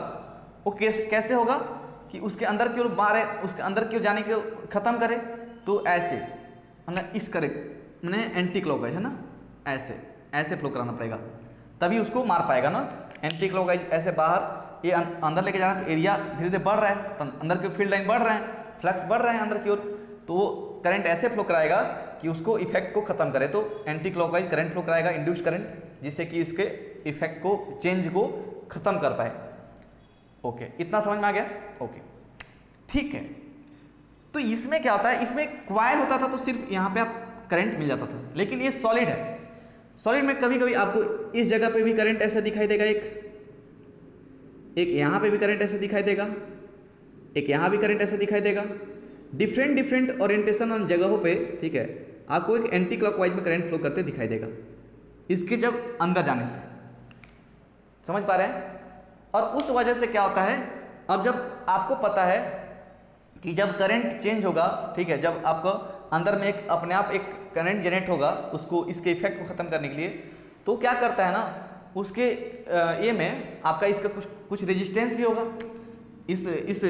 वो कैसे होगा कि उसके अंदर की ओर मारे, उसके अंदर की ओर जाने के खत्म करे, तो ऐसे मतलब इस करे, मैंने एंटी क्लॉकवाइज है ना, ऐसे फ्लो कराना पड़ेगा तभी उसको मार पाएगा ना। एंटी क्लॉकवाइज ऐसे बाहर, ये अंदर लेके जाना, तो एरिया धीरे धीरे बढ़ रहा है, तो अंदर की फील्ड लाइन बढ़ रहे हैं, फ्लक्स बढ़ रहे हैं अंदर की ओर, तो वो करंट ऐसे फ्लो कराएगा कि उसको इफेक्ट को खत्म करे। तो एंटी क्लॉकवाइज करंट फ्लो कराएगा, इंड्यूस करंट, जिससे कि इसके इफेक्ट को, चेंज को खत्म कर पाए। ओके, इतना समझ में आ गया, ओके ठीक है। तो इसमें क्या होता है, इसमें कॉइल होता था तो सिर्फ यहाँ पे आप करंट मिल जाता था, लेकिन ये सॉलिड है। सॉलिड में कभी कभी आपको इस जगह पे भी करंट ऐसे दिखाई देगा, एक यहाँ पे भी करंट ऐसे दिखाई देगा, एक यहाँ भी करंट ऐसे दिखाई देगा, डिफरेंट डिफरेंट ओरिएंटेशन और जगहों पे, ठीक है, आपको एक एंटी क्लॉकवाइज में करंट फ्लो करते दिखाई देगा इसके जब अंदर जाने से, समझ पा रहे हैं। और उस वजह से क्या होता है, अब जब आपको पता है कि जब करंट चेंज होगा, ठीक है, जब आपको अंदर में एक अपने आप एक करंट जनरेट होगा उसको, इसके इफेक्ट को ख़त्म करने के लिए, तो क्या करता है ना, उसके ये में आपका इसका कुछ रेजिस्टेंस भी होगा, इस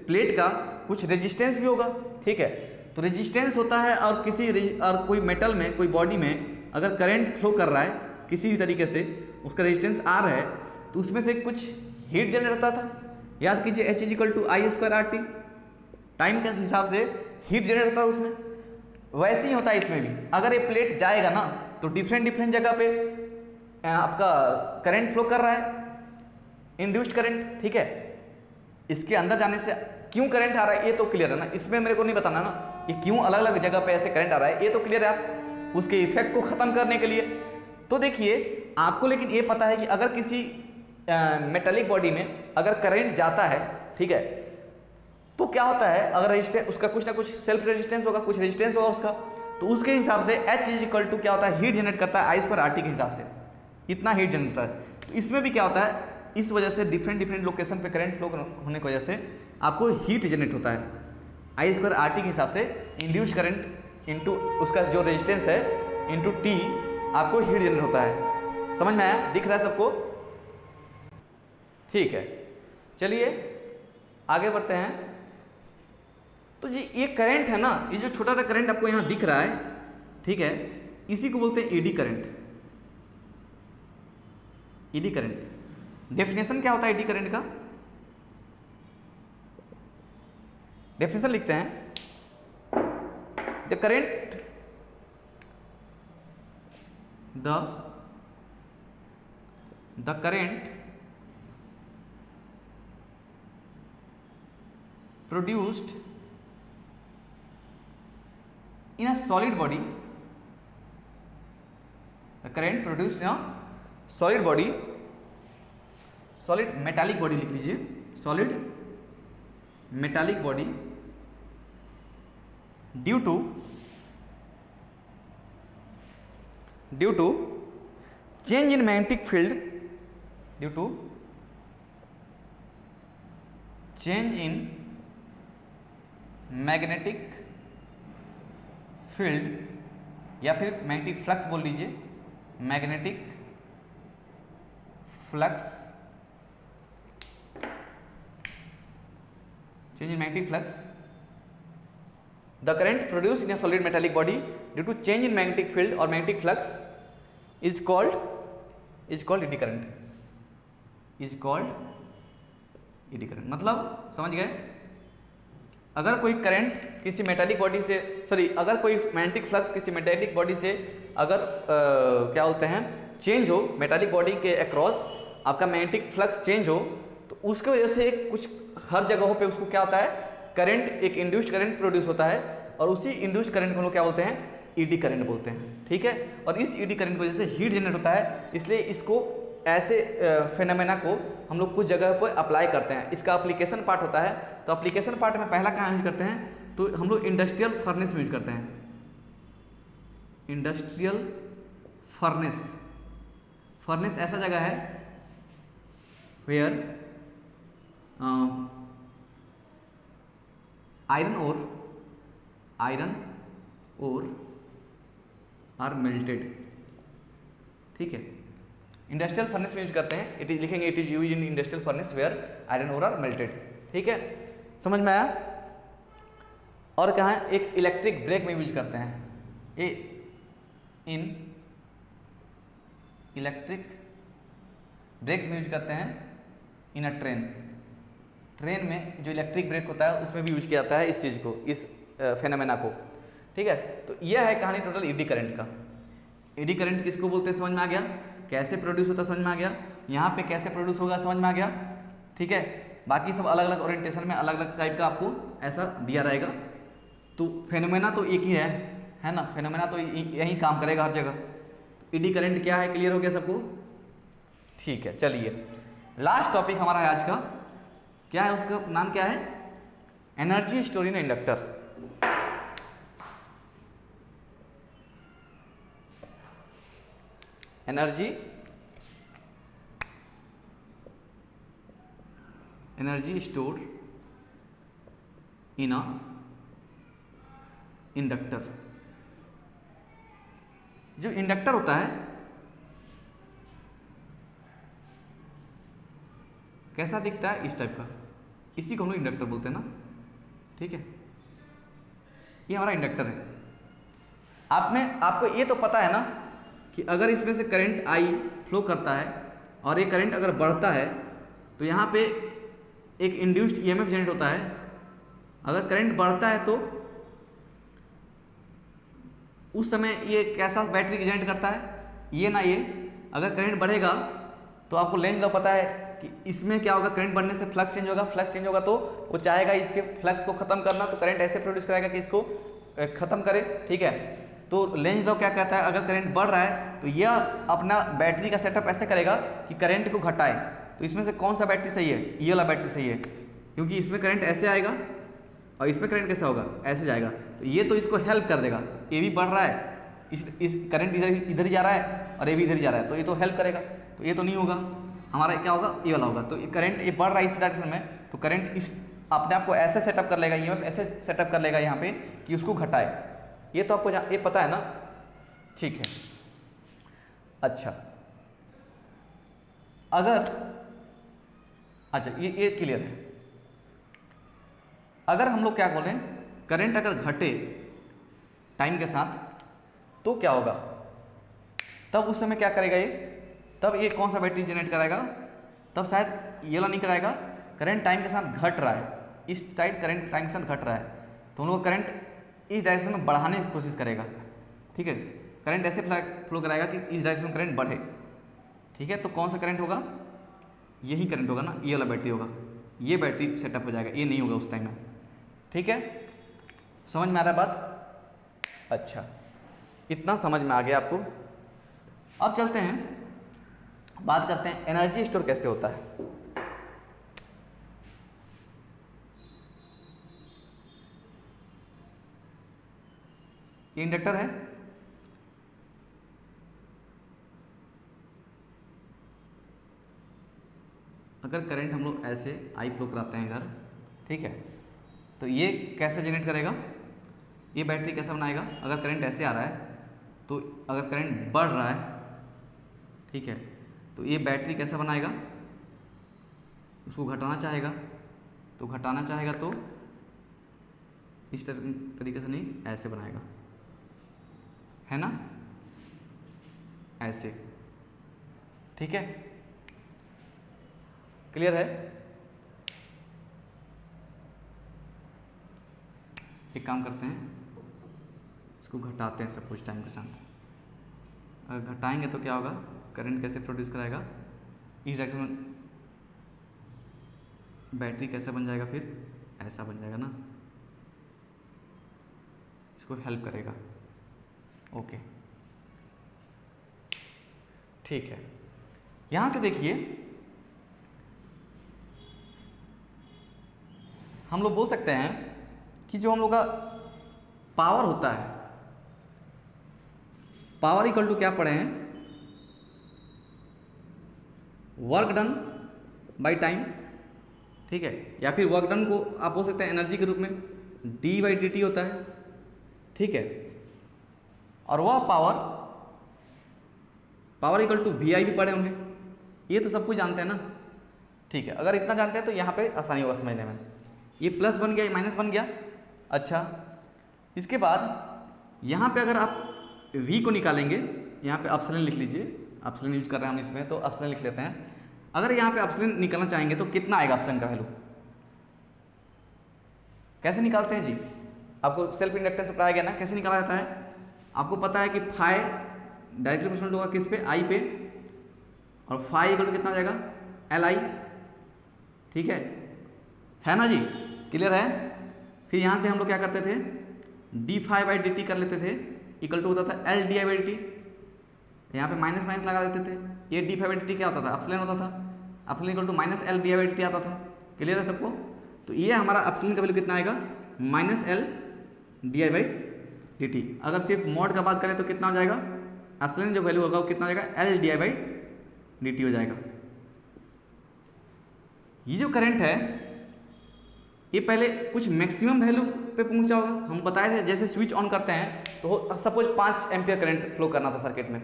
प्लेट का कुछ रेजिस्टेंस भी होगा, ठीक है। तो रेजिस्टेंस होता है और और कोई मेटल में, कोई बॉडी में अगर करंट फ्लो कर रहा है किसी भी तरीके से, उसका रेजिस्टेंस आर है, तो उसमें से कुछ हीट जनरेट होता था। याद कीजिए H = I²RT, टाइम के हिसाब से हीट जनरेट होता है उसमें। वैसे ही होता है इसमें भी, अगर ये प्लेट जाएगा ना तो डिफरेंट डिफरेंट जगह पे आपका करंट फ्लो कर रहा है, इंड्यूस्ड करंट, ठीक है। इसके अंदर जाने से क्यों करंट आ रहा है ये तो क्लियर है ना, इसमें मेरे को नहीं बताना ना ये क्यों अलग अलग जगह पे ऐसे करंट आ रहा है, ये तो क्लियर है आप उसके इफेक्ट को ख़त्म करने के लिए। तो देखिए आपको लेकिन ये पता है कि अगर किसी मेटालिक बॉडी में अगर करंट जाता है, ठीक है, तो क्या होता है, अगर रेजिस्टेंस उसका कुछ ना कुछ सेल्फ रेजिस्टेंस होगा, कुछ रेजिस्टेंस होगा उसका, तो उसके हिसाब से H = क्या होता है, हीट जनरेट करता है I²RT के हिसाब से, इतना हीट जनरेट होता है। तो इसमें भी क्या होता है, इस वजह से डिफरेंट डिफरेंट लोकेशन पे करंट फ्लो होने की वजह से आपको हीट जनरेट होता है I²RT के हिसाब से, इंड्यूस करंट इंटू उसका जो रेजिस्टेंस है इंटू T, आपको हीट जनरेट होता है। समझ में आया, दिख रहा है सबको, ठीक है। चलिए आगे बढ़ते हैं। तो जी ये करंट है ना, ये जो छोटा सा करंट आपको यहाँ दिख रहा है, ठीक है, इसी को बोलते हैं eddy current. Eddy current definition क्या होता है ईडी करंट का, डेफिनेशन लिखते हैं, the current produced in a solid body, the current produced in a solid body, solid metallic body लिख लीजिए, solid metallic body, due to change in magnetic field, due to change in magnetic field या फिर magnetic flux बोल लीजिए, magnetic flux, change in magnetic flux, the current produce in a solid metallic body due to change in magnetic field और magnetic flux is called eddy current, is called eddy current. मतलब समझ गए, अगर कोई current किसी metallic body से, sorry, अगर कोई मैग्नेटिक फ्लक्स किसी मेटालिक बॉडी से अगर क्या बोलते हैं चेंज हो, मेटालिक बॉडी के अक्रॉस आपका मैग्नेटिक फ्लक्स चेंज हो, तो उसके वजह से कुछ हर जगहों पे उसको क्या होता है, करंट, एक इंड्यूस्ड करंट प्रोड्यूस होता है, और उसी इंड्यूस्ड करंट को हम लोग क्या बोलते हैं, ईडी करंट बोलते हैं, ठीक है। और इस ईडी करंट की वजह से हीट जनरेट होता है, इसलिए इसको ऐसे फेनोमेना को हम लोग कुछ जगह पर अप्लाई करते हैं। इसका एप्लीकेशन पार्ट होता है, तो एप्लीकेशन पार्ट में पहला कहाँ यूज करते हैं, तो हम लोग इंडस्ट्रियल फर्नेस में यूज करते हैं, इंडस्ट्रियल फर्नेस। फर्नेस ऐसा जगह है where iron ore are melted, ठीक है। इंडस्ट्रियल फर्नेस में यूज करते हैं, इट इज लिखेंगे, it is use in industrial furnace where iron ore are melted, ठीक है, समझ में आया। और कहाँ एक इलेक्ट्रिक ब्रेक में यूज करते हैं, ये इन इलेक्ट्रिक ब्रेक्स में यूज करते हैं, इन अ ट्रेन में जो इलेक्ट्रिक ब्रेक होता है उसमें भी यूज किया जाता है इस चीज़ को, इस फेनोमेना को, ठीक है। तो यह है कहानी टोटल ईडी करंट का। ईडी करंट किसको बोलते हैं समझ में आ गया, कैसे प्रोड्यूस होता है समझ में आ गया, यहाँ पे कैसे प्रोड्यूस होगा समझ में आ गया, ठीक है। बाकी सब अलग अलग ओरिएंटेशन में अलग अलग टाइप का आपको ऐसा दिया रहेगा। तो फेनोमेना तो एक ही है ना, फेनोमेना तो यही काम करेगा हर जगह। तो ईडी करंट क्या है, क्लियर हो गया सबको, ठीक है। चलिए लास्ट टॉपिक हमारा है आज का, क्या है उसका नाम क्या है, energy storage in inductor. Energy store in a inductor. जो इंडक्टर होता है कैसा दिखता है, इस टाइप का, इसी को हम लोग इंडक्टर बोलते हैं ना, ठीक है। ये हमारा इंडक्टर है। आपको ये तो पता है ना कि अगर इसमें से करंट आई फ्लो करता है और ये करंट अगर बढ़ता है तो यहाँ पे एक इंड्यूस्ड ईएमएफ जनरेट होता है। अगर करंट बढ़ता है तो उस समय ये कैसा बैटरी जनरेट करता है, ये ना ये। अगर करंट बढ़ेगा तो आपको लेंज लॉ पता है कि इसमें क्या होगा, करंट बढ़ने से फ्लक्स चेंज होगा, फ्लक्स चेंज होगा तो वो चाहेगा इसके फ्लक्स को खत्म करना, तो करंट ऐसे प्रोड्यूस कराएगा कि इसको खत्म करे, ठीक है। तो लेंज लॉ क्या कहता है, अगर करंट बढ़ रहा है तो यह अपना बैटरी का सेटअप ऐसे करेगा कि करंट को घटाए। तो इसमें से कौन सा बैटरी सही है, ये वाला बैटरी सही है, क्योंकि इसमें करंट ऐसे आएगा और इसमें करंट कैसा होगा, ऐसे जाएगा। तो ये तो इसको हेल्प कर देगा, ये भी बढ़ रहा है, इस करंट इधर ही जा रहा है और ये भी इधर ही जा रहा है, तो ये तो हेल्प करेगा। तो ये तो नहीं होगा, हमारा क्या होगा, ये वाला होगा। तो करंट ये बढ़ रहा है इस डायरेक्शन में, तो करंट इस अपने आप को ऐसे सेटअप कर लेगा, ईएमएफ ऐसे सेटअप कर लेगा यहाँ पे कि उसको घटाए। ये तो आपको ये पता है ना, ठीक है। अच्छा, ये क्लियर है। अगर हम लोग क्या बोलें, करंट अगर घटे टाइम के साथ तो क्या होगा, तब उस समय क्या करेगा ये, तब ये कौन सा बैटरी जनरेट कराएगा, तब शायद ये वाला नहीं कराएगा। करंट टाइम के साथ घट रहा है, इस साइड करंट टाइम के साथ घट रहा है, तो हम लोग करंट इस डायरेक्शन में बढ़ाने की कोशिश करेगा, ठीक है। करंट ऐसे फ्लो कराएगा कि इस डायरेक्शन में करंट बढ़े, ठीक है। तो कौन सा करंट होगा, यही करंट होगा ना, ये वाला बैटरी होगा, ये बैटरी सेटअप हो जाएगा, ये नहीं होगा उस टाइम में, ठीक है। समझ में आ रहा है बात? अच्छा, इतना समझ में आ गया आपको। अब चलते हैं, बात करते हैं एनर्जी स्टोर कैसे होता है। ये इंडक्टर है, अगर करंट हम लोग ऐसे आई फ्लो कराते हैं इधर, ठीक है, तो ये कैसे जनरेट करेगा, ये बैटरी कैसा बनाएगा। अगर करंट ऐसे आ रहा है तो अगर करंट बढ़ रहा है, ठीक है, तो ये बैटरी कैसा बनाएगा, उसको घटाना चाहेगा, तो घटाना चाहेगा तो इस तरीके से नहीं, ऐसे बनाएगा, है ना, ऐसे, ठीक है। क्लियर है? एक काम करते हैं, इसको घटाते हैं सब कुछ टाइम के साथ। अगर घटाएंगे तो क्या होगा, करंट कैसे प्रोड्यूस कराएगा, इस डायरेक्शन में बैटरी कैसा बन जाएगा, फिर ऐसा बन जाएगा ना, इसको हेल्प करेगा, ओके, ठीक है। यहां से देखिए, हम लोग बोल सकते हैं कि जो हम लोग का पावर होता है, पावर इक्वल टू क्या पढ़े हैं, वर्क डन बाय टाइम, ठीक है, या फिर वर्क डन को आप बोल सकते हैं एनर्जी के रूप में, d/dt होता है, ठीक है। और वह पावर इक्वल टू VI भी पढ़े होंगे, ये तो सब कुछ जानते हैं ना, ठीक है। अगर इतना जानते हैं तो यहाँ पे आसानी होगा समझने में। ये प्लस बन गया, ये माइनस बन गया। अच्छा, इसके बाद यहाँ पे अगर आप V को निकालेंगे, यहाँ पे अपसलन लिख लीजिए, अपसलन यूज कर रहे हैं हम इसमें, तो अपसलन लिख लेते हैं। अगर यहाँ पे अपसलन निकालना चाहेंगे तो कितना आएगा अपसलन का वैल्यू, कैसे निकालते हैं जी, आपको सेल्फ इंडक्टेंस से पढ़ाया गया ना, कैसे निकाला जाता है। आपको पता है कि फाई डायरेक्टली प्रोपोर्शनल होगा किस पे, आई पे, और फाई इक्वल टू कितना हो जाएगा, LI, ठीक है ना जी, क्लियर है। फिर यहाँ से हम लोग क्या करते थे, d∅dt कर लेते थे, इक्वल टू होता था LdI/dt, यहाँ पे माइनस माइनस लगा देते थे, ये d∅dt क्या होता था, अपसलन होता था, epsilon equal to minus LdI/dt आता था। क्लियर है सबको। तो ये हमारा अपसलन का वैल्यू कितना आएगा, -L D I by D T. अगर सिर्फ मॉड का बात करें तो कितना हो जाएगा, एप्सिलॉन जो वैल्यू होगा वो कितना हो जाएगा, L D I by D T हो जाएगा। ये जो करंट है ये पहले कुछ मैक्सिमम वैल्यू पे पहुंचा होगा। हम बताए थे जैसे स्विच ऑन करते हैं तो सपोज 5 एम्पियर करंट फ्लो करना था सर्किट में,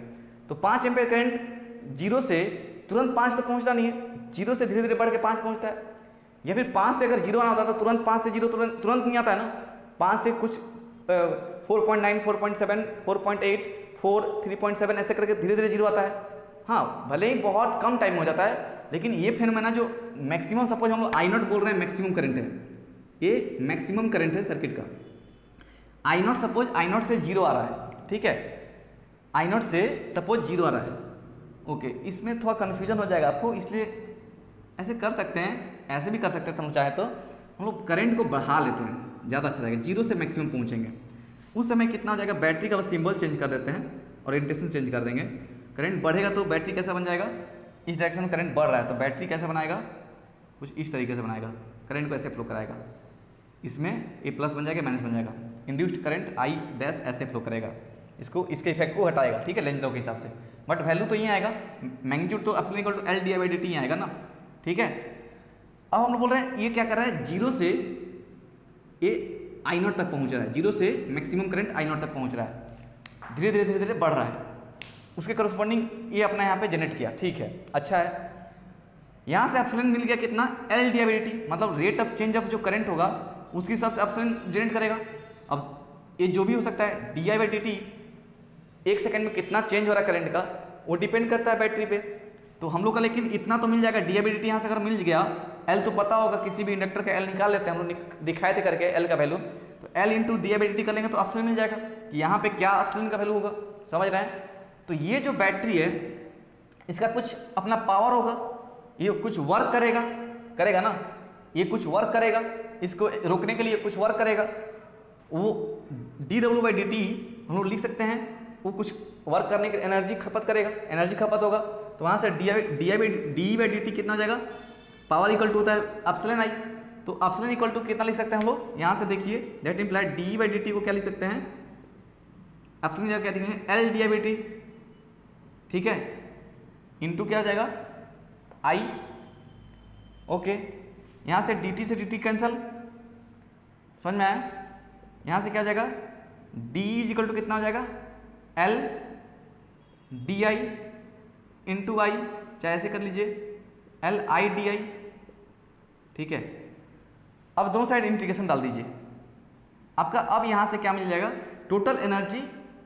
तो 5 एम्पियर करंट जीरो से तुरंत 5 तक पहुंचता नहीं है, जीरो से धीरे धीरे बढ़ के 5 पहुंचता है। या फिर 5 से अगर जीरो आना होता तो तुरंत 5 से जीरो तुरंत नहीं आता है ना, 5 से कुछ 4.9 4.7 4.8 4 3.7 ऐसे करके धीरे धीरे जीरो आता है। हाँ भले ही बहुत कम टाइम हो जाता है, लेकिन ये फेनोमेना जो मैक्सिमम, सपोज हम लोग आई नॉट बोल रहे हैं मैक्सिमम करंट है, ये मैक्सिमम करंट है सर्किट का। आई नॉट सपोज आई नॉट से जीरो आ रहा है, ठीक है, आई नॉट से सपोज जीरो आ रहा है, ओके। इसमें थोड़ा कन्फ्यूजन हो जाएगा आपको, इसलिए ऐसे कर सकते हैं, ऐसे भी कर सकते हैं, हम चाहे तो हम लोग करंट को बढ़ा लेते हैं, ज़्यादा अच्छा रहेगा, जीरो से मैक्सिमम पहुँचेंगे। उस समय कितना हो जाएगा, बैटरी का बस सिंबल चेंज कर देते हैं और ओरिएंटेशन चेंज कर देंगे। करंट बढ़ेगा तो बैटरी कैसा बन जाएगा, इस डायरेक्शन में करंट बढ़ रहा है तो बैटरी कैसे बनाएगा, कुछ इस तरीके से बनाएगा, करंट को ऐसे फ्लो कराएगा, इसमें ए प्लस बन जाएगा माइनस बन जाएगा, इंड्यूस्ड करंट आई डैश ऐसे फ्लो करेगा, इसको इसके इफेक्ट को हटाएगा, ठीक है, लेंज लॉ के हिसाब से। बट वैल्यू तो ये आएगा, मैग्नीट्यूड तो epsilon equal to L D I by D T आएगा ना, ठीक है। अब हम लोग बोल रहे हैं ये क्या कर रहा है, जीरो से ये आई नॉट तक पहुंच रहा है, जीरो से मैक्सिमम करंट आई नॉट तक पहुंच रहा है, धीरे धीरे धीरे धीरे बढ़ रहा है, उसके करस्पॉन्डिंग ये अपना यहाँ पे जनरेट किया, ठीक है, अच्छा है। यहाँ से एप्सिलॉन मिल गया कितना, L D I by D T, मतलब रेट ऑफ चेंज ऑफ जो करंट होगा उसके हिसाब से एप्सिलॉन जनरेट करेगा। अब ये जो भी हो सकता है, D I by D T एक सेकंड में कितना चेंज हो रहा है करंट का, वो डिपेंड करता है बैटरी पे। तो हम लोग का लेकिन इतना तो मिल जाएगा, D I by D T यहाँ से अगर मिल गया, एल तो पता होगा, किसी भी इंडक्टर का एल निकाल लेते हैं हम लोग, दिखाए थे करके एल का वैल्यू, तो L into D I by D T कर लेंगे तो एप्सिलॉन मिल जाएगा कि यहाँ पे क्या एप्सिलॉन का वैल्यू होगा, समझ रहे हैं। तो ये जो बैटरी है इसका कुछ अपना पावर होगा, ये कुछ वर्क करेगा ना, ये कुछ वर्क करेगा, इसको रोकने के लिए कुछ वर्क करेगा, वो D W by D T हम लोग लिख सकते हैं, वो कुछ वर्क करने के एनर्जी खपत करेगा, एनर्जी खपत होगा, तो वहाँ से डी बाई डी टी कितना हो जाएगा, पावर इक्वल टू होता है एप्सिलॉन आई, तो एप्सिलॉन इक्वल टू कितना लिख सकते हैं हम लोग, यहाँ से देखिए that imply D by D T को क्या लिख सकते हैं, एप्सिलॉन जगह क्या लिखेंगे, L D I by T, ठीक है, इनटू क्या हो जाएगा आई, ओके। यहाँ से डी टी से डी टी कैंसल, समझ में आया, यहाँ से क्या हो जाएगा, डी इज इक्वल टू कितना हो जाएगा, एल डी आई इंटू आई, चाहे ऐसे कर लीजिए, एल आई डी आई, ठीक है। अब दोनों साइड इंटीग्रेशन डाल दीजिए आपका, अब यहाँ से क्या मिल जाएगा, टोटल एनर्जी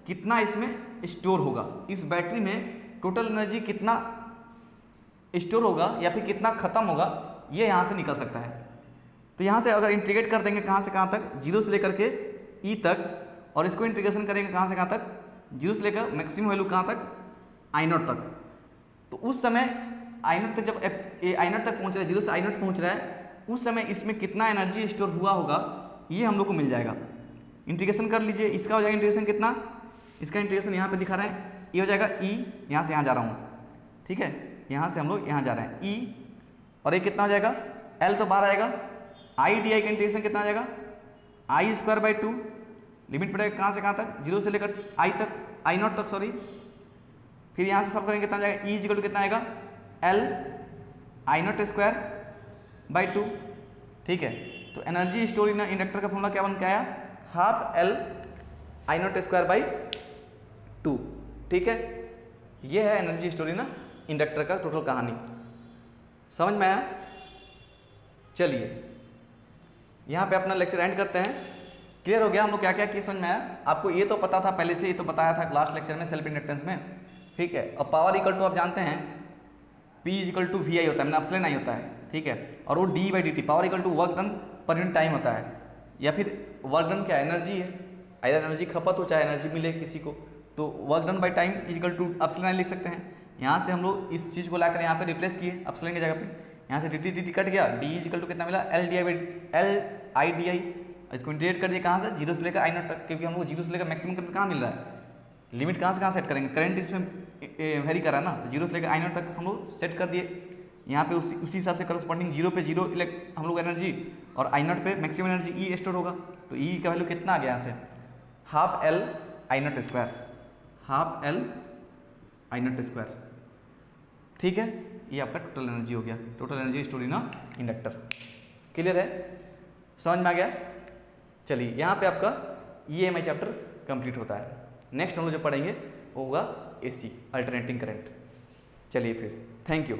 कितना इसमें स्टोर होगा, इस बैटरी में टोटल एनर्जी कितना स्टोर होगा या फिर कितना खत्म होगा, ये यहाँ से निकल सकता है। तो यहाँ से अगर इंटीग्रेट कर देंगे कहाँ से कहाँ तक, जीरो से लेकर के ई तक, और इसको इंटीग्रेशन करेंगे कहाँ से कहाँ तक, जीरो से लेकर मैक्सिमम वैल्यू कहाँ तक, आई नॉट तक। तो उस समय आई नॉट तक, जब आई नॉट तक पहुँच रहा है, जीरो से आई नॉट पहुँच रहा है, उस समय इसमें कितना एनर्जी स्टोर हुआ होगा ये हम लोग को मिल जाएगा। इंटीग्रेशन कर लीजिए, इसका हो जाएगा इंटीग्रेशन कितना, इसका इंटीग्रेशन यहाँ पे दिखा रहे हैं, ये हो जाएगा ई, यहाँ से यहाँ जा रहा हूँ, ठीक है, यहाँ से हम लोग यहाँ जा रहे हैं ई, और ये कितना हो जाएगा, एल तो बाहर आएगा, आई डी आई का इंटीग्रेशन कितना आ जाएगा, आई स्क्वायर बाई टू, लिमिट पड़ेगा कहाँ से कहाँ तक, जीरो से लेकर आई तक, आई नॉट तक सॉरी, फिर यहाँ से सब करेंगे कितना जाएगा, ई इक्वल टू कितना आएगा, L I not square by two, ठीक है। तो एनर्जी स्टोर इन इंडक्टर का फॉर्मूला क्या बन के आया, half L I not square by two, ठीक है। ये है एनर्जी स्टोर इन इंडक्टर का टोटल कहानी, समझ में आया। चलिए यहाँ पे अपना लेक्चर एंड करते हैं, क्लियर हो गया हम लोग क्या क्या किया, समझ में आया आपको, ये तो पता था पहले से, ये तो बताया था लास्ट लेक्चर में सेल्फ इंडक्टेंस में, ठीक है। और पावर इक्वल टू आप जानते हैं P इक्वल टू वी आई होता है, मैंने एप्सिलॉन आई होता है, ठीक है, और वो D by D T, power equal to work done पर यूनिट टाइम होता है, या फिर वर्क डन क्या एनर्जी है, अगर एनर्जी खपत हो चाहे एनर्जी मिले किसी को, तो work done by time equal to epsilon I लिख सकते हैं। यहाँ से हम लोग इस चीज़ को लाकर यहाँ पे रिप्लेस किए एप्सिलॉन की जगह पे, यहाँ से डी टी कट गया, डी इक्वल टू कितना मिला, L D I by L I D I, इसको इंटीग्रेट कर दिया कहाँ से, जीरो से लेकर आई नॉट तक, क्योंकि हम लोग जीरो से लेकर मैक्सिमम करंट कहाँ मिल रहा है, लिमिट कहाँ से कहाँ सेट करेंगे, करंट इसमें वेरी कर रहा है ना, तो जीरो से लेकर आई नॉट तक हम लोग सेट कर दिए, यहाँ पे उसी हिसाब से करस्पॉन्डिंग जीरो पे जीरो हम लोग एनर्जी, और आई नॉट पे मैक्सिमम एनर्जी ई स्टोर होगा। तो ई का वैल्यू कितना आ गया यहाँ से, half L I not square, half L I not square, ठीक है। ये आपका टोटल एनर्जी हो गया, total energy store in inductor. Clear है, समझ में आ गया। चलिए यहाँ पे आपका EMI चैप्टर कंप्लीट होता है। नेक्स्ट हम लोग जो पढ़ेंगे वो होगा AC अल्टरनेटिंग करंट। चलिए फिर, थैंक यू।